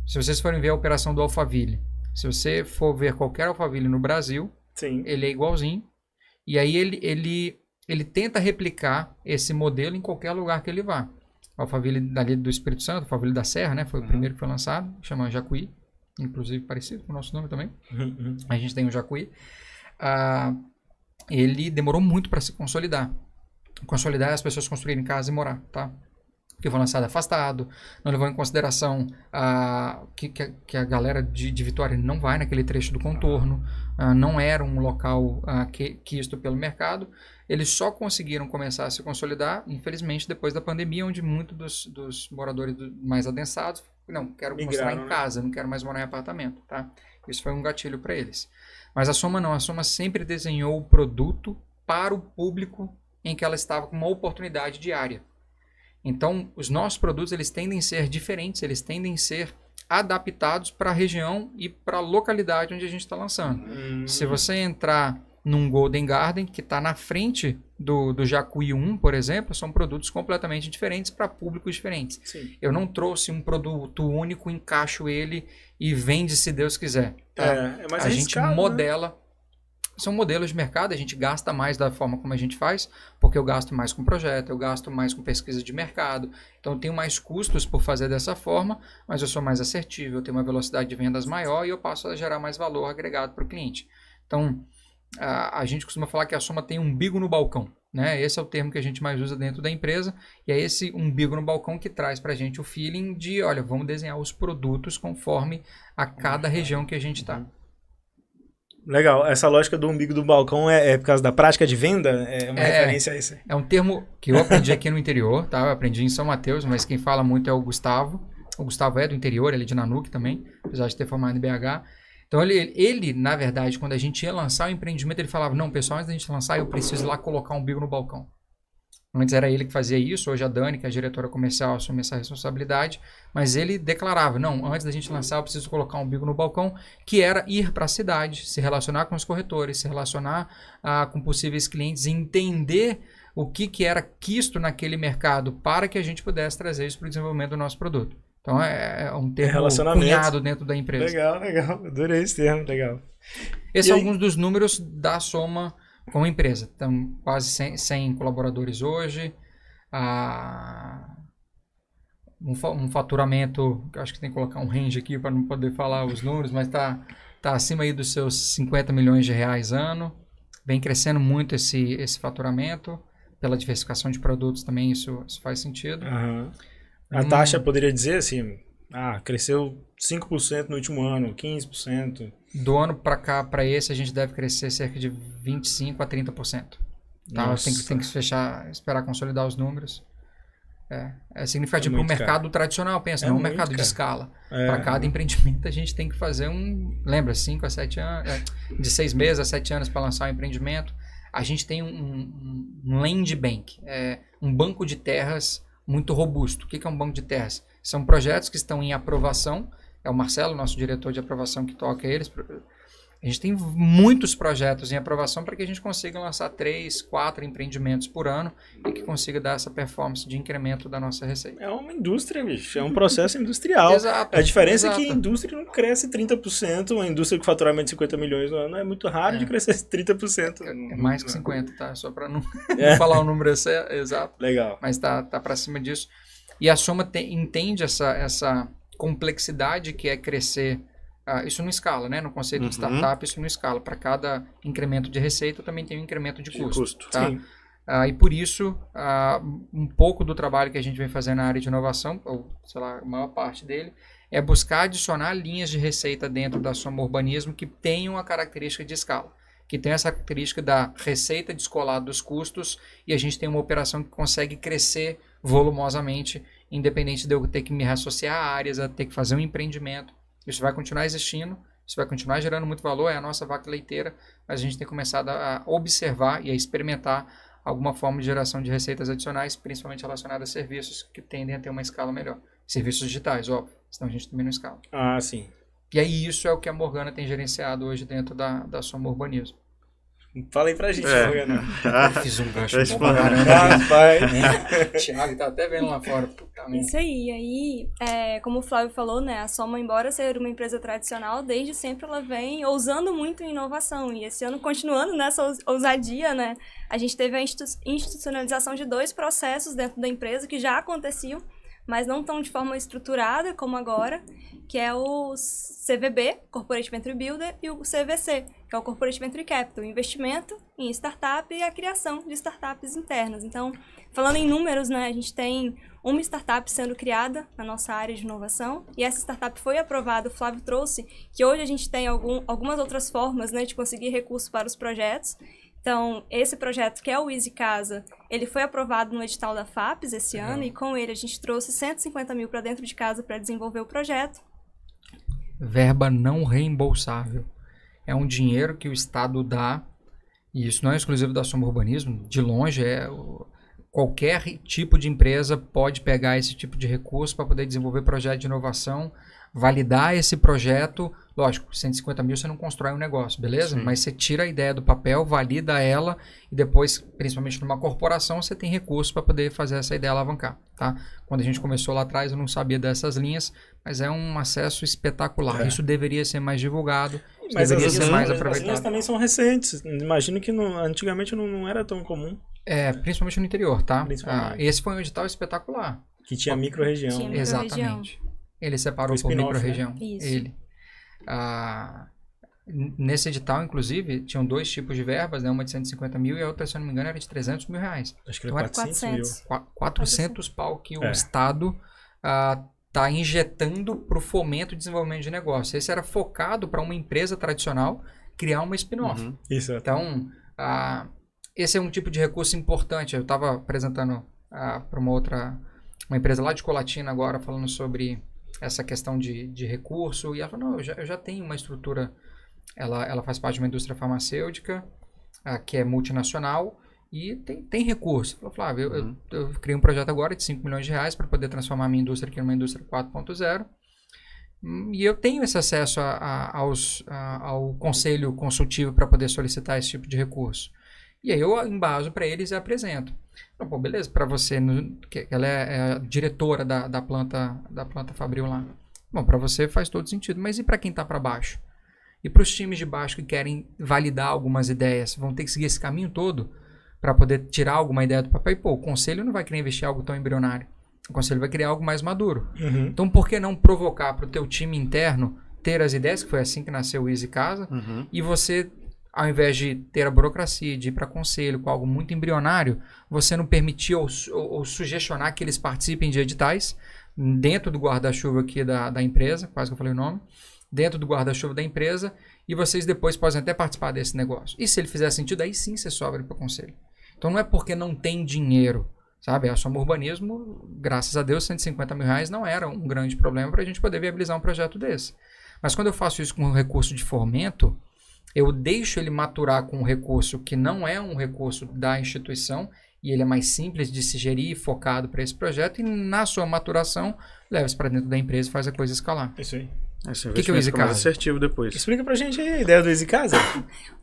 Se vocês forem ver a operação do Alphaville, se você for ver qualquer Alphaville no Brasil, Sim. ele é igualzinho. E aí ele tenta replicar esse modelo em qualquer lugar que ele vá. O Alphaville dali do Espírito Santo, o Alphaville da Serra, né? Foi o primeiro que foi lançado, chama Jacuí, inclusive parecido com o nosso nome também. A gente tem o Jacuí. Ele demorou muito para se consolidar. Consolidar é as pessoas construírem casa e morar, tá? Que foi lançado afastado, não levou em consideração que a galera de Vitória não vai naquele trecho do contorno, não era um local quisto pelo mercado. Eles só conseguiram começar a se consolidar, infelizmente, depois da pandemia, onde muitos dos moradores mais adensados, não, quero morar em casa, não quero mais morar em apartamento, tá? Isso foi um gatilho para eles. Mas a Soma não, a Soma sempre desenhou o produto para o público em que ela estava com uma oportunidade diária. Então, os nossos produtos, eles tendem a ser diferentes, eles tendem a ser adaptados para a região e para a localidade onde a gente está lançando. Se você entrar num Golden Garden, que está na frente do Jacuí 1, por exemplo, são produtos completamente diferentes para públicos diferentes. Sim. Eu não trouxe um produto único, encaixo ele e vende se Deus quiser. Tá? É mais a gente arriscado, modela... Né? São modelos de mercado, a gente gasta mais da forma como a gente faz, porque eu gasto mais com projeto, eu gasto mais com pesquisa de mercado, então eu tenho mais custos por fazer dessa forma, mas eu sou mais assertivo, eu tenho uma velocidade de vendas maior e eu passo a gerar mais valor agregado para o cliente. Então, a gente costuma falar que a Soma tem umbigo no balcão, né? Esse é o termo que a gente mais usa dentro da empresa, e é esse umbigo no balcão que traz para a gente o feeling de, olha, vamos desenhar os produtos conforme a cada região que a gente está. Legal, essa lógica do umbigo do balcão é por causa da prática de venda? É uma referência a isso? É um termo que eu aprendi aqui no interior, tá? Eu aprendi em São Mateus, mas quem fala muito é o Gustavo. O Gustavo é do interior, ele é de Nanuque também, apesar de ter formado em BH. Então ele, na verdade, quando a gente ia lançar o empreendimento, ele falava, não, pessoal, antes da gente lançar, eu preciso lá colocar um umbigo no balcão. Antes era ele que fazia isso, hoje a Dani, que é a diretora comercial, assume essa responsabilidade, mas ele declarava, não, antes da gente lançar eu preciso colocar um umbigo no balcão, que era ir para a cidade, se relacionar com os corretores, se relacionar com possíveis clientes, entender o que era quisto naquele mercado para que a gente pudesse trazer isso para o desenvolvimento do nosso produto. Então é um termo cunhado dentro da empresa. Legal, adorei esse termo, legal. Esses são alguns dos números da Soma como empresa. Estamos quase 100 colaboradores hoje. Um faturamento, que eu acho que tem que colocar um range aqui para não poder falar os números, mas está acima aí dos seus 50 milhões de reais ano. Vem crescendo muito esse faturamento. Pela diversificação de produtos também isso faz sentido. Uhum. A taxa poderia dizer assim, cresceu 5% no último ano, 15%. Do ano para cá, para esse, a gente deve crescer cerca de 25% a 30%. Tá? Tem que esperar consolidar os números. É significativo para o mercado tradicional, pensa, não um mercado de escala. Para cada empreendimento a gente tem que fazer lembra, 5 a 7 anos, de 6 meses a 7 anos para lançar um empreendimento. A gente tem um land bank, um banco de terras muito robusto. O que é um banco de terras? São projetos que estão em aprovação. É o Marcelo, nosso diretor de aprovação, que toca eles. A gente tem muitos projetos em aprovação para que a gente consiga lançar 3, 4 empreendimentos por ano e que consiga dar essa performance de incremento da nossa receita. É uma indústria, bicho. É um processo industrial. Exato. A diferença é que a indústria não cresce 30%. Uma indústria com faturamento de 50 milhões no ano é muito raro de crescer 30%. É mais que 50, tá? Só para não falar o número exato. Legal. Mas tá para cima disso. E a Soma entende essa complexidade que é crescer. Isso não escala, né? No conceito de startup, isso não escala. Para cada incremento de receita, também tem um incremento de custo. Tá? Sim. E por isso, um pouco do trabalho que a gente vem fazendo na área de inovação, ou sei lá, a maior parte dele, é buscar adicionar linhas de receita dentro da Soma Urbanismo que tenham a característica de escala, que tem essa característica da receita descolada dos custos, e a gente tem uma operação que consegue crescer volumosamente independente de eu ter que me associar a áreas, a ter que fazer um empreendimento. Isso vai continuar existindo, isso vai continuar gerando muito valor, é a nossa vaca leiteira, mas a gente tem começado a observar e a experimentar alguma forma de geração de receitas adicionais, principalmente relacionadas a serviços que tendem a ter uma escala melhor. Serviços digitais, óbvio, senão a gente também não escala. Ah, sim. E aí isso é o que a Morgana tem gerenciado hoje dentro da Soma Urbanismo. Fala aí pra gente, Morgana. Eu fiz um gancho bom pra caramba. Thiago tá até vendo lá fora. Puta merda. Isso aí. Aí, como o Flávio falou, né, a Soma, embora ser uma empresa tradicional, desde sempre ela vem ousando muito em inovação. E esse ano, continuando nessa ousadia, né, a gente teve a institucionalização de 2 processos dentro da empresa que já aconteciam, mas não tão de forma estruturada como agora, que é o CVB, Corporate Venture Builder, e o CVC, que é o Corporate Venture Capital, o investimento em startup e a criação de startups internas. Então, falando em números, né, a gente tem uma startup sendo criada na nossa área de inovação, e essa startup foi aprovada, o Flávio trouxe, que hoje a gente tem algumas outras formas, né, de conseguir recursos para os projetos. Então, esse projeto, que é o Easy Casa, ele foi aprovado no edital da FAPES esse ano, e com ele a gente trouxe 150 mil para dentro de casa para desenvolver o projeto. Verba não reembolsável. É um dinheiro que o Estado dá, e isso não é exclusivo da Soma Urbanismo, de longe qualquer tipo de empresa pode pegar esse tipo de recurso para poder desenvolver projeto de inovação, validar esse projeto. Lógico, 150 mil você não constrói um negócio, beleza? Sim. Mas você tira a ideia do papel, valida ela e depois, principalmente numa corporação, você tem recursos para poder fazer essa ideia alavancar, tá? Quando a gente começou lá atrás, eu não sabia dessas linhas, mas é um acesso espetacular. Isso deveria ser mais divulgado, mas deveria ser mais aproveitado. aproveitado. As linhas também são recentes. Imagino que antigamente não era tão comum. Principalmente no interior, tá? Principalmente. Esse foi um edital espetacular. Que tinha micro-região. Exatamente. Ele separou por micro-região. Né? Isso. Ele. Nesse edital, inclusive, tinham 2 tipos de verbas, né? Uma de 150 mil e a outra, se eu não me engano, era de 300 mil reais. Acho que era 400 mil. 400 pau que o Estado está injetando para o fomento e desenvolvimento de negócio. Esse era focado para uma empresa tradicional criar uma spin-off. Isso. Então, esse é um tipo de recurso importante. Eu estava apresentando para uma empresa lá de Colatina agora, falando sobre essa questão de recurso, e ela falou, não, eu já tenho uma estrutura, ela faz parte de uma indústria farmacêutica, que é multinacional, e tem recurso. Ela falou, Flávio, eu criei um projeto agora de 5 milhões de reais para poder transformar a minha indústria aqui numa indústria 4.0, e eu tenho esse acesso ao conselho consultivo para poder solicitar esse tipo de recurso. E aí eu embaso para eles e apresento. Então, pô, beleza, para você, ela é a diretora da planta Fabril lá. Bom, para você faz todo sentido, mas e para quem está para baixo? E para os times de baixo que querem validar algumas ideias, vão ter que seguir esse caminho todo para poder tirar alguma ideia do papel? E, pô, o conselho não vai querer investir em algo tão embrionário. O conselho vai criar algo mais maduro. Então, por que não provocar para o teu time interno ter as ideias, que foi assim que nasceu o Easy Casa, e você, ao invés de ter a burocracia, de ir para conselho com algo muito embrionário, você não permitir ou sugestionar que eles participem de editais dentro do guarda-chuva aqui da empresa, quase que eu falei o nome, dentro do guarda-chuva da empresa, e vocês depois podem até participar desse negócio. E se ele fizer sentido, aí sim você sobra para o conselho. Então não é porque não tem dinheiro, sabe? A Soma Urbanismo, graças a Deus, 150 mil reais não era um grande problema para a gente poder viabilizar um projeto desse. Mas quando eu faço isso com um recurso de fomento, eu deixo ele maturar com um recurso que não é um recurso da instituição e ele é mais simples de se gerir e focado para esse projeto, e na sua maturação leva isso para dentro da empresa e faz a coisa escalar. Isso aí. O que é o Easy Casa? Assertivo depois. Explica pra gente aí a ideia do Easy Casa.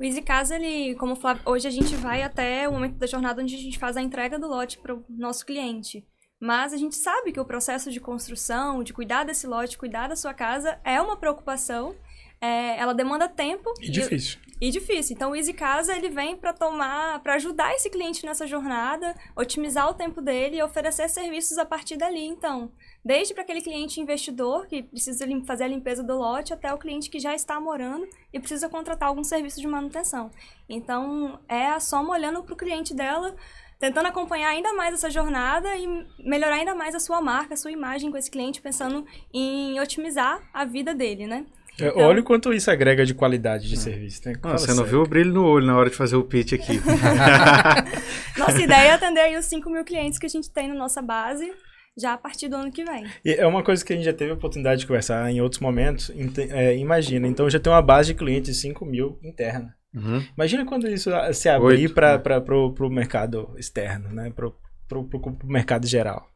O Easy Casa, ele, como o Flávio, hoje a gente vai até o momento da jornada onde a gente faz a entrega do lote para o nosso cliente. Mas a gente sabe que o processo de construção, de cuidar desse lote, cuidar da sua casa, é uma preocupação. Ela demanda tempo. E difícil. Então, o Easy Casa, ele vem para ajudar esse cliente nessa jornada, otimizar o tempo dele e oferecer serviços a partir dali. Então, desde para aquele cliente investidor que precisa fazer a limpeza do lote, até o cliente que já está morando e precisa contratar algum serviço de manutenção. Então, é a Soma olhando para o cliente dela, tentando acompanhar ainda mais essa jornada e melhorar ainda mais a sua marca, a sua imagem com esse cliente, pensando em otimizar a vida dele, né? Então, olha o quanto isso agrega de qualidade de serviço. Né? Você não viu o brilho no olho na hora de fazer o pitch aqui. Nossa ideia é atender aí os 5 mil clientes que a gente tem na nossa base. já a partir do ano que vem. E é uma coisa que a gente já teve a oportunidade de conversar em outros momentos. Imagina, então já tem uma base de clientes de 5 mil interna. Uhum. Imagina quando isso se abrir para o mercado externo, né? Para o mercado geral.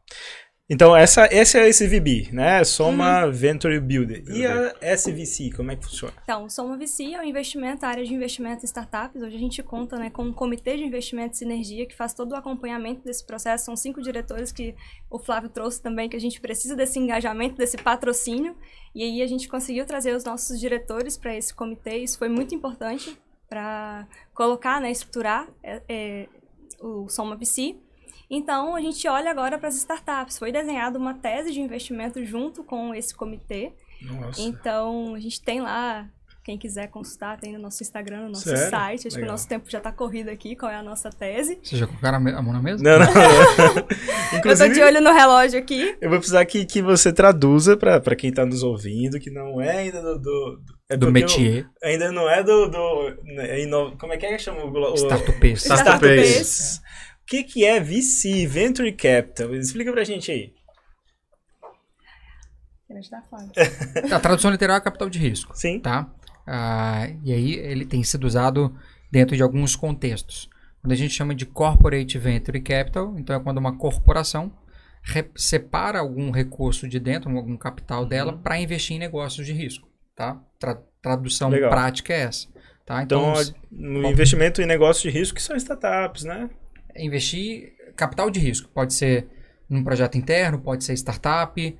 Então, esse é esse VB, né? Soma Venture Builder. E a SVC, como é que funciona? Então, o Soma VC é um investimento, a área de investimento em startups. Hoje a gente conta, né, com um comitê de investimento e sinergia que faz todo o acompanhamento desse processo. São 5 diretores que o Flávio trouxe também, que a gente precisa desse engajamento, desse patrocínio. E aí a gente conseguiu trazer os nossos diretores para esse comitê. Isso foi muito importante para colocar, né, estruturar o Soma VC. Então, a gente olha agora para as startups. Foi desenhada uma tese de investimento junto com esse comitê. Nossa. Então, a gente tem lá, quem quiser consultar, tem no nosso Instagram, no nosso Sério? site. Acho Legal. que o nosso tempo já está corrido aqui, qual é a nossa tese. Vocês já colocaram a mão na mesa? Não. Eu tô de olho no relógio aqui. Eu vou precisar que você traduza para quem está nos ouvindo, que não é ainda Do métier. Ainda não é como é que chama o Startupês. Startupês. O que é VC, Venture Capital? Explica pra gente aí. A tradução literal é capital de risco. Sim. Tá? E aí ele tem sido usado dentro de alguns contextos. Quando a gente chama de Corporate Venture Capital, então é quando uma corporação separa algum recurso de dentro, algum capital dela, para investir em negócios de risco. Tá? Tradução Legal. prática é essa. Tá? Então, no investimento em negócios de risco, que são startups, né? Investir capital de risco. Pode ser num projeto interno, pode ser startup,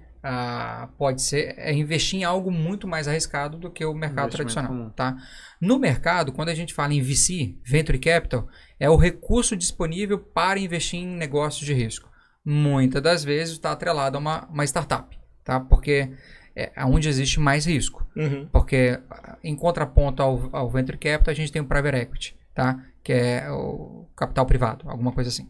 pode ser investir em algo muito mais arriscado do que o mercado tradicional. Tá? No mercado, quando a gente fala em VC, Venture Capital, é o recurso disponível para investir em negócios de risco. Muitas das vezes está atrelado a uma startup, tá? Porque é onde existe mais risco. Uhum. Porque em contraponto ao Venture Capital, a gente tem o Private Equity, tá? Que é o capital privado, alguma coisa assim.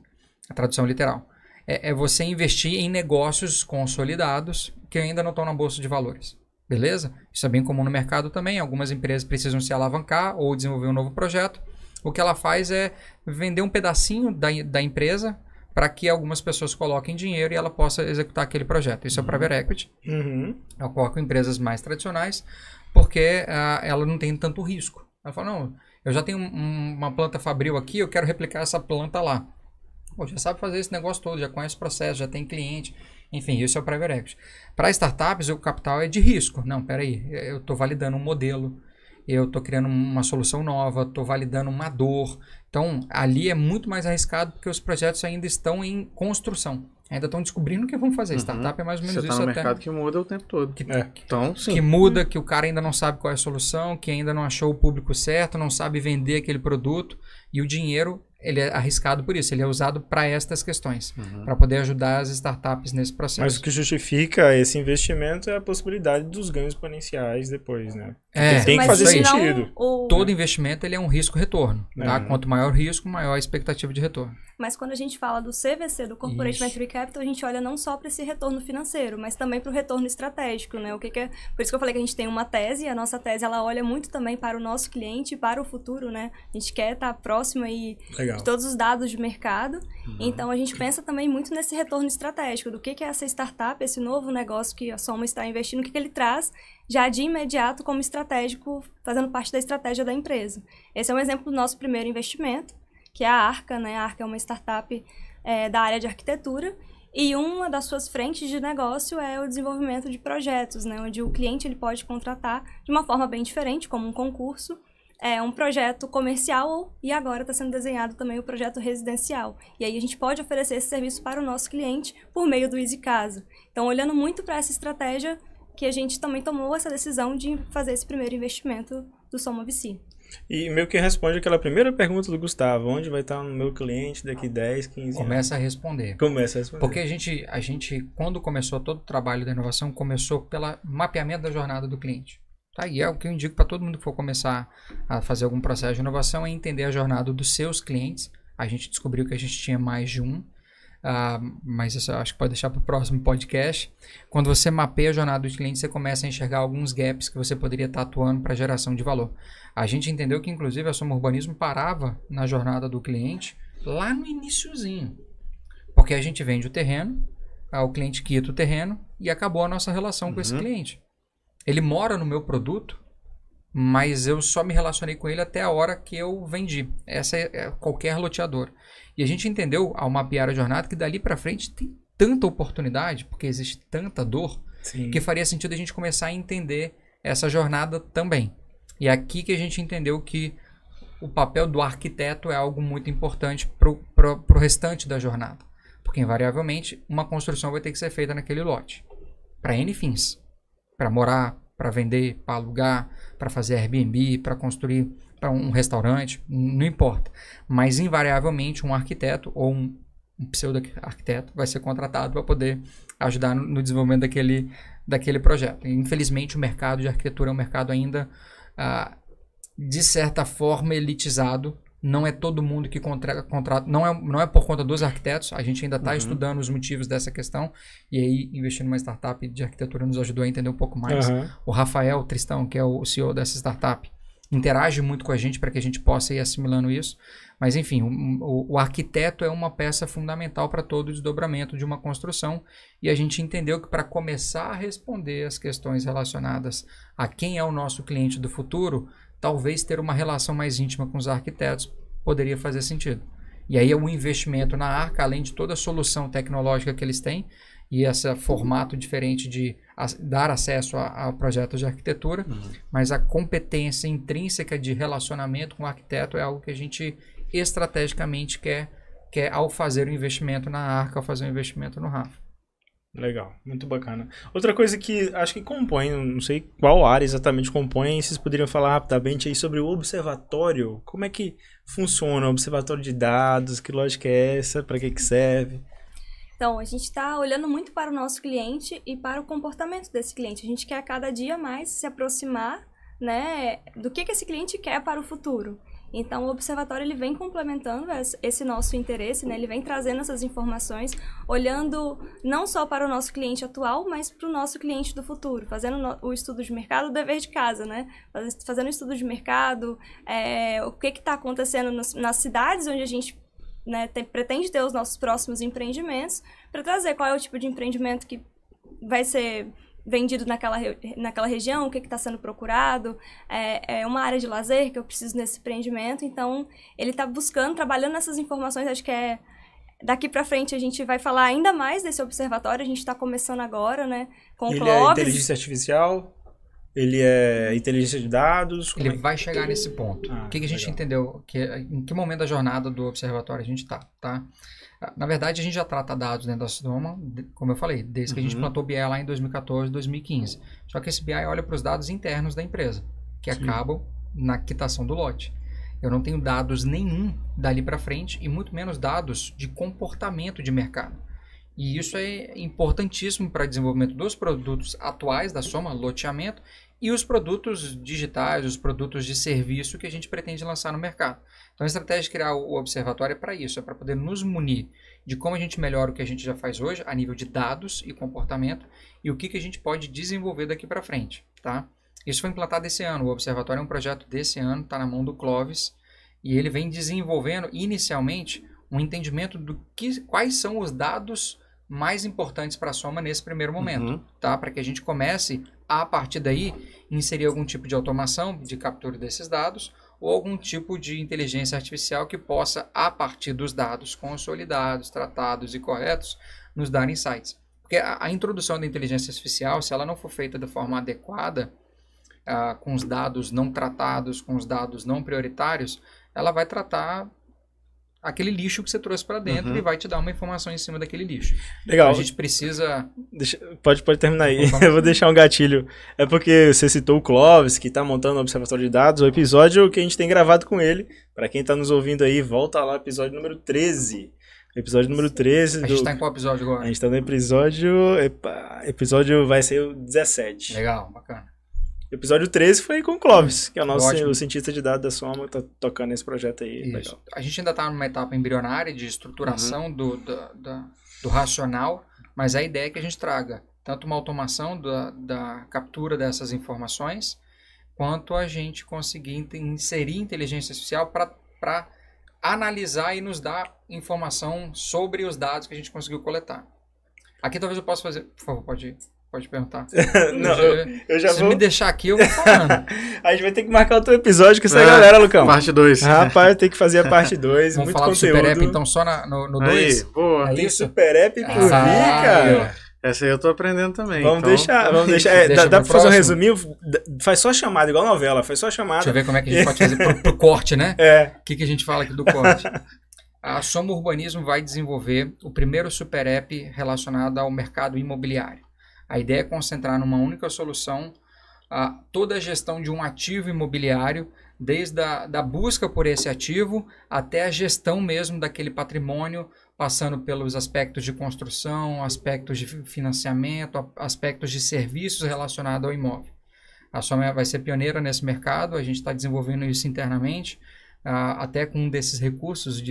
A tradução literal. É você investir em negócios consolidados que ainda não estão na bolsa de valores. Beleza? Isso é bem comum no mercado também. Algumas empresas precisam se alavancar ou desenvolver um novo projeto. O que ela faz é vender um pedacinho da empresa para que algumas pessoas coloquem dinheiro e ela possa executar aquele projeto. Isso é o Private Equity. Ocorre com empresas mais tradicionais porque ela não tem tanto risco. Ela fala, não, eu já tenho uma planta fabril aqui, eu quero replicar essa planta lá. Pô, já sabe fazer esse negócio todo, já conhece o processo, já tem cliente. Enfim, isso é o Private Equity. Para startups, o capital é de risco. Não, peraí, eu estou validando um modelo, eu estou criando uma solução nova, estou validando uma dor. Então, ali é muito mais arriscado porque os projetos ainda estão em construção. Ainda estão descobrindo o que vão fazer. Startup é mais ou menos isso. Você está no mercado que muda o tempo todo. Então, sim. Que muda, que o cara ainda não sabe qual é a solução, que ainda não achou o público certo, não sabe vender aquele produto. E o dinheiro, ele é arriscado por isso. Ele é usado para estas questões, para poder ajudar as startups nesse processo. Mas o que justifica esse investimento é a possibilidade dos ganhos exponenciais depois, né? Tem que fazer sentido. Todo investimento ele é um risco-retorno. Tá? Quanto maior o risco, maior a expectativa de retorno. Mas quando a gente fala do CVC, do Corporate Venture Capital, a gente olha não só para esse retorno financeiro, mas também para o retorno estratégico, né? Por isso que eu falei que a gente tem uma tese, a nossa tese ela olha muito também para o nosso cliente e para o futuro, né? A gente quer estar próximo aí de todos os dados de mercado. Então, a gente pensa também muito nesse retorno estratégico, do que é essa startup, esse novo negócio que a Soma está investindo, o que ele traz já de imediato como estratégico, fazendo parte da estratégia da empresa. Esse é um exemplo do nosso primeiro investimento, que é a Arca, né? A Arca é uma startup da área de arquitetura e uma das suas frentes de negócio é o desenvolvimento de projetos, né? Onde o cliente ele pode contratar de uma forma bem diferente, como um concurso, um projeto comercial e agora está sendo desenhado também o projeto residencial. E aí a gente pode oferecer esse serviço para o nosso cliente por meio do Easy Casa. Então, olhando muito para essa estratégia, que a gente também tomou essa decisão de fazer esse primeiro investimento do Soma VC. E meio que responde aquela primeira pergunta do Gustavo, onde vai estar o meu cliente daqui 10, 15 anos? Começa a responder. Porque a gente, quando começou todo o trabalho da inovação, começou pelo mapeamento da jornada do cliente. Tá? E é o que eu indico para todo mundo que for começar a fazer algum processo de inovação, é entender a jornada dos seus clientes. A gente descobriu que a gente tinha mais de um. Mas isso eu acho que pode deixar para o próximo podcast. Quando você mapeia a jornada dos clientes, você começa a enxergar alguns gaps que você poderia estar atuando para geração de valor. A gente entendeu que, inclusive, a Soma Urbanismo parava na jornada do cliente lá no iniciozinho. Porque a gente vende o terreno, o cliente quita o terreno e acabou a nossa relação com esse cliente. Ele mora no meu produto, mas eu só me relacionei com ele até a hora que eu vendi. Essa é qualquer loteador. E a gente entendeu, ao mapear a jornada, que dali para frente tem tanta oportunidade, porque existe tanta dor, que faria sentido a gente começar a entender essa jornada também. E é aqui que a gente entendeu que o papel do arquiteto é algo muito importante para o restante da jornada. Porque, invariavelmente, uma construção vai ter que ser feita naquele lote. Para N fins. Para morar, para vender, para alugar, para fazer Airbnb, para construir para um restaurante, não importa. Mas, invariavelmente, um arquiteto ou um pseudo-arquiteto vai ser contratado para poder ajudar no desenvolvimento daquele projeto. E, infelizmente, o mercado de arquitetura é um mercado ainda, de certa forma, elitizado. Não é todo mundo que contrata, não é por conta dos arquitetos, a gente ainda está estudando os motivos dessa questão, e aí investir numa startup de arquitetura nos ajudou a entender um pouco mais. O Rafael Tristão, que é o CEO dessa startup, interage muito com a gente para que a gente possa ir assimilando isso, mas enfim, o arquiteto é uma peça fundamental para todo o desdobramento de uma construção, e a gente entendeu que para começar a responder as questões relacionadas a quem é o nosso cliente do futuro, talvez ter uma relação mais íntima com os arquitetos poderia fazer sentido. E aí o investimento na Arca, além de toda a solução tecnológica que eles têm, e esse formato diferente de dar acesso a projetos de arquitetura, mas a competência intrínseca de relacionamento com o arquiteto é algo que a gente estrategicamente quer ao fazer o investimento na Arca, ao fazer o investimento no Rafa. Legal, muito bacana. Outra coisa que acho que compõe, não sei qual área exatamente compõe, vocês poderiam falar rapidamente aí sobre o observatório. Como é que funciona o observatório de dados? Que lógica é essa? Para que serve? Então, a gente está olhando muito para o nosso cliente e para o comportamento desse cliente. A gente quer cada dia mais se aproximar, né, do que esse cliente quer para o futuro. Então, o observatório ele vem complementando esse nosso interesse, né? Ele vem trazendo essas informações, olhando não só para o nosso cliente atual, mas para o nosso cliente do futuro, fazendo o estudo de mercado, o dever de casa, né? Fazendo o estudo de mercado, o que está acontecendo nas cidades onde a gente, né, pretende ter os nossos próximos empreendimentos, para trazer qual é o tipo de empreendimento que vai ser vendido naquela região, o que está sendo procurado, é uma área de lazer que eu preciso nesse empreendimento. Então, ele está buscando, trabalhando nessas informações. Acho que daqui para frente a gente vai falar ainda mais desse observatório. A gente está começando agora, né, com o Clóvis. Ele é inteligência artificial? Ele é inteligência de dados? Ele vai chegar nesse ponto. O que a gente entendeu? Em que momento da jornada do observatório a gente está, tá? Na verdade, a gente já trata dados dentro da Soma, como eu falei, desde que a gente plantou o BI lá em 2014, 2015. Só que esse BI olha para os dados internos da empresa, que acabam na quitação do lote. Eu não tenho dados nenhum dali para frente e muito menos dados de comportamento de mercado. E isso é importantíssimo para o desenvolvimento dos produtos atuais da Soma, loteamento, e os produtos digitais, os produtos de serviço que a gente pretende lançar no mercado. Então, a estratégia de criar o observatório é para isso, é para poder nos munir de como a gente melhora o que a gente já faz hoje, a nível de dados e comportamento, e o que a gente pode desenvolver daqui para frente. Tá? Isso foi implantado esse ano, o observatório é um projeto desse ano, está na mão do Clóvis, e ele vem desenvolvendo, inicialmente, um entendimento quais são os dados mais importantes para a Soma nesse primeiro momento, tá? Para que a gente comece, a partir daí, inserir algum tipo de automação de captura desses dados ou algum tipo de inteligência artificial que possa, a partir dos dados consolidados, tratados e corretos, nos dar insights. Porque a introdução da inteligência artificial, se ela não for feita de forma adequada, com os dados não tratados, com os dados não prioritários, ela vai tratar aquele lixo que você trouxe para dentro e vai te dar uma informação em cima daquele lixo. Legal. Então, a gente precisa... Pode terminar aí. Eu vou deixar um gatilho. É porque você citou o Clóvis, que está montando o Observatório de Dados, o episódio que a gente tem gravado com ele. Para quem está nos ouvindo aí, volta lá, episódio número 13. Episódio número 13. A gente está em qual episódio agora? A gente está no episódio... Episódio vai ser o 17. Legal, bacana. O episódio 13 foi com o Clóvis, que é o cientista de dados da Soma, que está tocando esse projeto aí. Legal. A gente ainda está numa etapa embrionária de estruturação do racional, mas a ideia é que a gente traga tanto uma automação da captura dessas informações, quanto a gente conseguir inserir inteligência artificial para analisar e nos dar informação sobre os dados que a gente conseguiu coletar. Aqui talvez eu possa fazer... Por favor, pode perguntar. Não, eu já Se vou... me deixar aqui, eu vou falando. A gente vai ter que marcar outro episódio com essa galera, Lucão. Parte 2. Rapaz, tem que fazer a parte 2. Vamos muito falar conteúdo. do Super App, então, só no 2? Boa. Tem Super App por vir, cara. Essa aí eu tô aprendendo também. Vamos então... deixar. Dá pra fazer um resuminho? Faz só chamada, igual novela. Faz só chamada. Deixa eu ver como é que a gente pode fazer pro corte, né? O que a gente fala aqui do corte? A Soma Urbanismo vai desenvolver o primeiro Super App relacionado ao mercado imobiliário. A ideia é concentrar numa única solução toda a gestão de um ativo imobiliário, desde da busca por esse ativo até a gestão mesmo daquele patrimônio, passando pelos aspectos de construção, aspectos de financiamento, aspectos de serviços relacionados ao imóvel. A Soma vai ser pioneira nesse mercado, a gente está desenvolvendo isso internamente, até com um desses recursos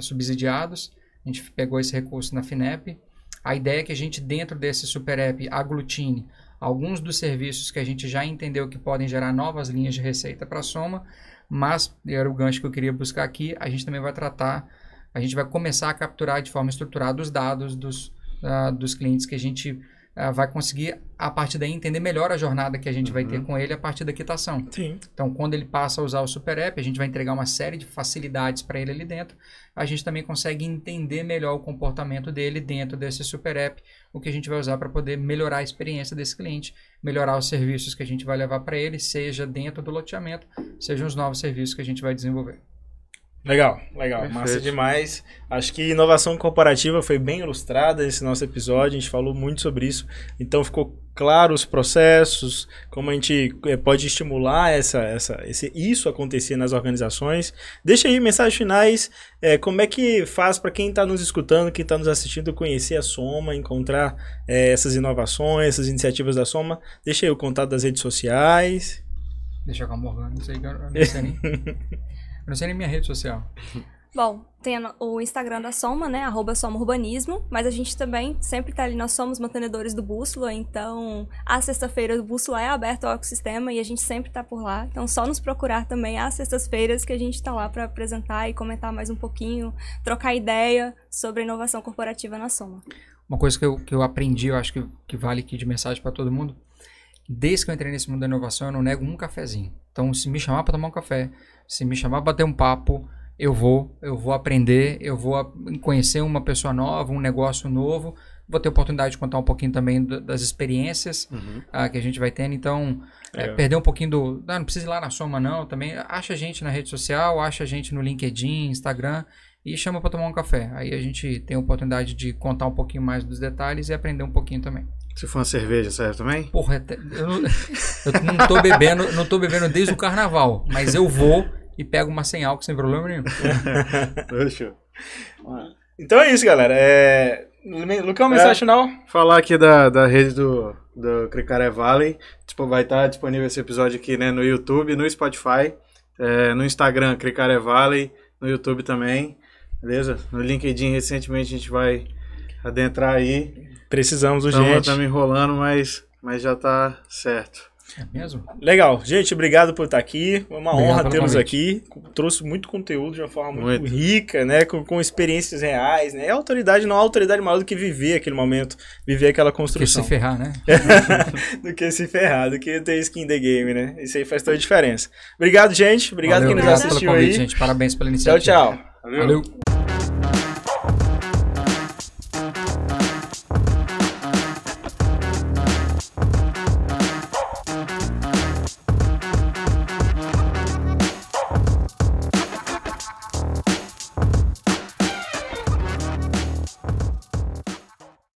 subsidiados. A gente pegou esse recurso na FINEP. A ideia é que a gente, dentro desse Super App, aglutine alguns dos serviços que a gente já entendeu que podem gerar novas linhas de receita para a Soma, mas, era o gancho que eu queria buscar aqui, a gente também vai a gente vai começar a capturar de forma estruturada os dados dos clientes que a gente vai conseguir, a partir daí, entender melhor a jornada que a gente vai ter com ele a partir da quitação. Sim. Então, quando ele passa a usar o Super App, a gente vai entregar uma série de facilidades para ele ali dentro. A gente também consegue entender melhor o comportamento dele dentro desse Super App, o que a gente vai usar para poder melhorar a experiência desse cliente, melhorar os serviços que a gente vai levar para ele, seja dentro do loteamento, sejam os novos serviços que a gente vai desenvolver. Legal. Perfeito. Massa demais. Acho que inovação corporativa foi bem ilustrada nesse nosso episódio, a gente falou muito sobre isso, então ficou claro os processos, como a gente pode estimular isso acontecer nas organizações. Deixa aí mensagens finais, como é que faz para quem está nos escutando, quem está nos assistindo, conhecer a Soma, encontrar essas inovações, essas iniciativas da Soma. Deixa aí o contato das redes sociais. Deixa eu com a Morgana, não sei nem. Eu não sei nem minha rede social. Bom, tem o Instagram da Soma, né? @SomaUrbanismo. Mas a gente também sempre tá ali, nós somos mantenedores do Bússola, então a sexta-feira do Bússola é aberto ao ecossistema e a gente sempre tá por lá. Então só nos procurar também às sextas-feiras que a gente tá lá para apresentar e comentar mais um pouquinho, trocar ideia sobre a inovação corporativa na Soma. Uma coisa que eu aprendi, eu acho que vale aqui de mensagem para todo mundo, desde que eu entrei nesse mundo da inovação, eu não nego um cafezinho. Então, se me chamar para tomar um café, se me chamar para bater um papo, eu vou aprender, eu vou conhecer uma pessoa nova, um negócio novo, vou ter a oportunidade de contar um pouquinho também das experiências que a gente vai tendo. Então, perder um pouquinho não precisa ir lá na Soma não, também acha a gente na rede social, acha a gente no LinkedIn, Instagram e chama para tomar um café. Aí a gente tem a oportunidade de contar um pouquinho mais dos detalhes e aprender um pouquinho também. Se for uma cerveja, serve também? Porra, eu não tô bebendo desde o carnaval, mas eu vou e pego uma sem álcool sem problema nenhum. Deixa. Então é isso, galera. Lucão, mensagem final? Falar aqui da rede do Cricaré Valley. Tipo, vai estar disponível esse episódio aqui, né, no YouTube, no Spotify, no Instagram, Cricaré Valley, no YouTube também, beleza? No LinkedIn, recentemente, a gente vai adentrar aí. Precisamos urgente. Estamos enrolando, mas já tá certo. É mesmo? Legal. Gente, obrigado por estar aqui. Uma honra tê-los aqui. Trouxe muito conteúdo de uma forma muito rica, né? Com experiências reais, né? Autoridade, não há autoridade maior do que viver aquele momento, viver aquela construção. Do que se ferrar, né? Do que se ferrar, do que ter skin in the game, né? Isso aí faz toda a diferença. Obrigado, gente. Obrigado quem nos assistiu pelo convite, aí. Gente. Parabéns pela iniciativa. Tchau, tchau. Valeu.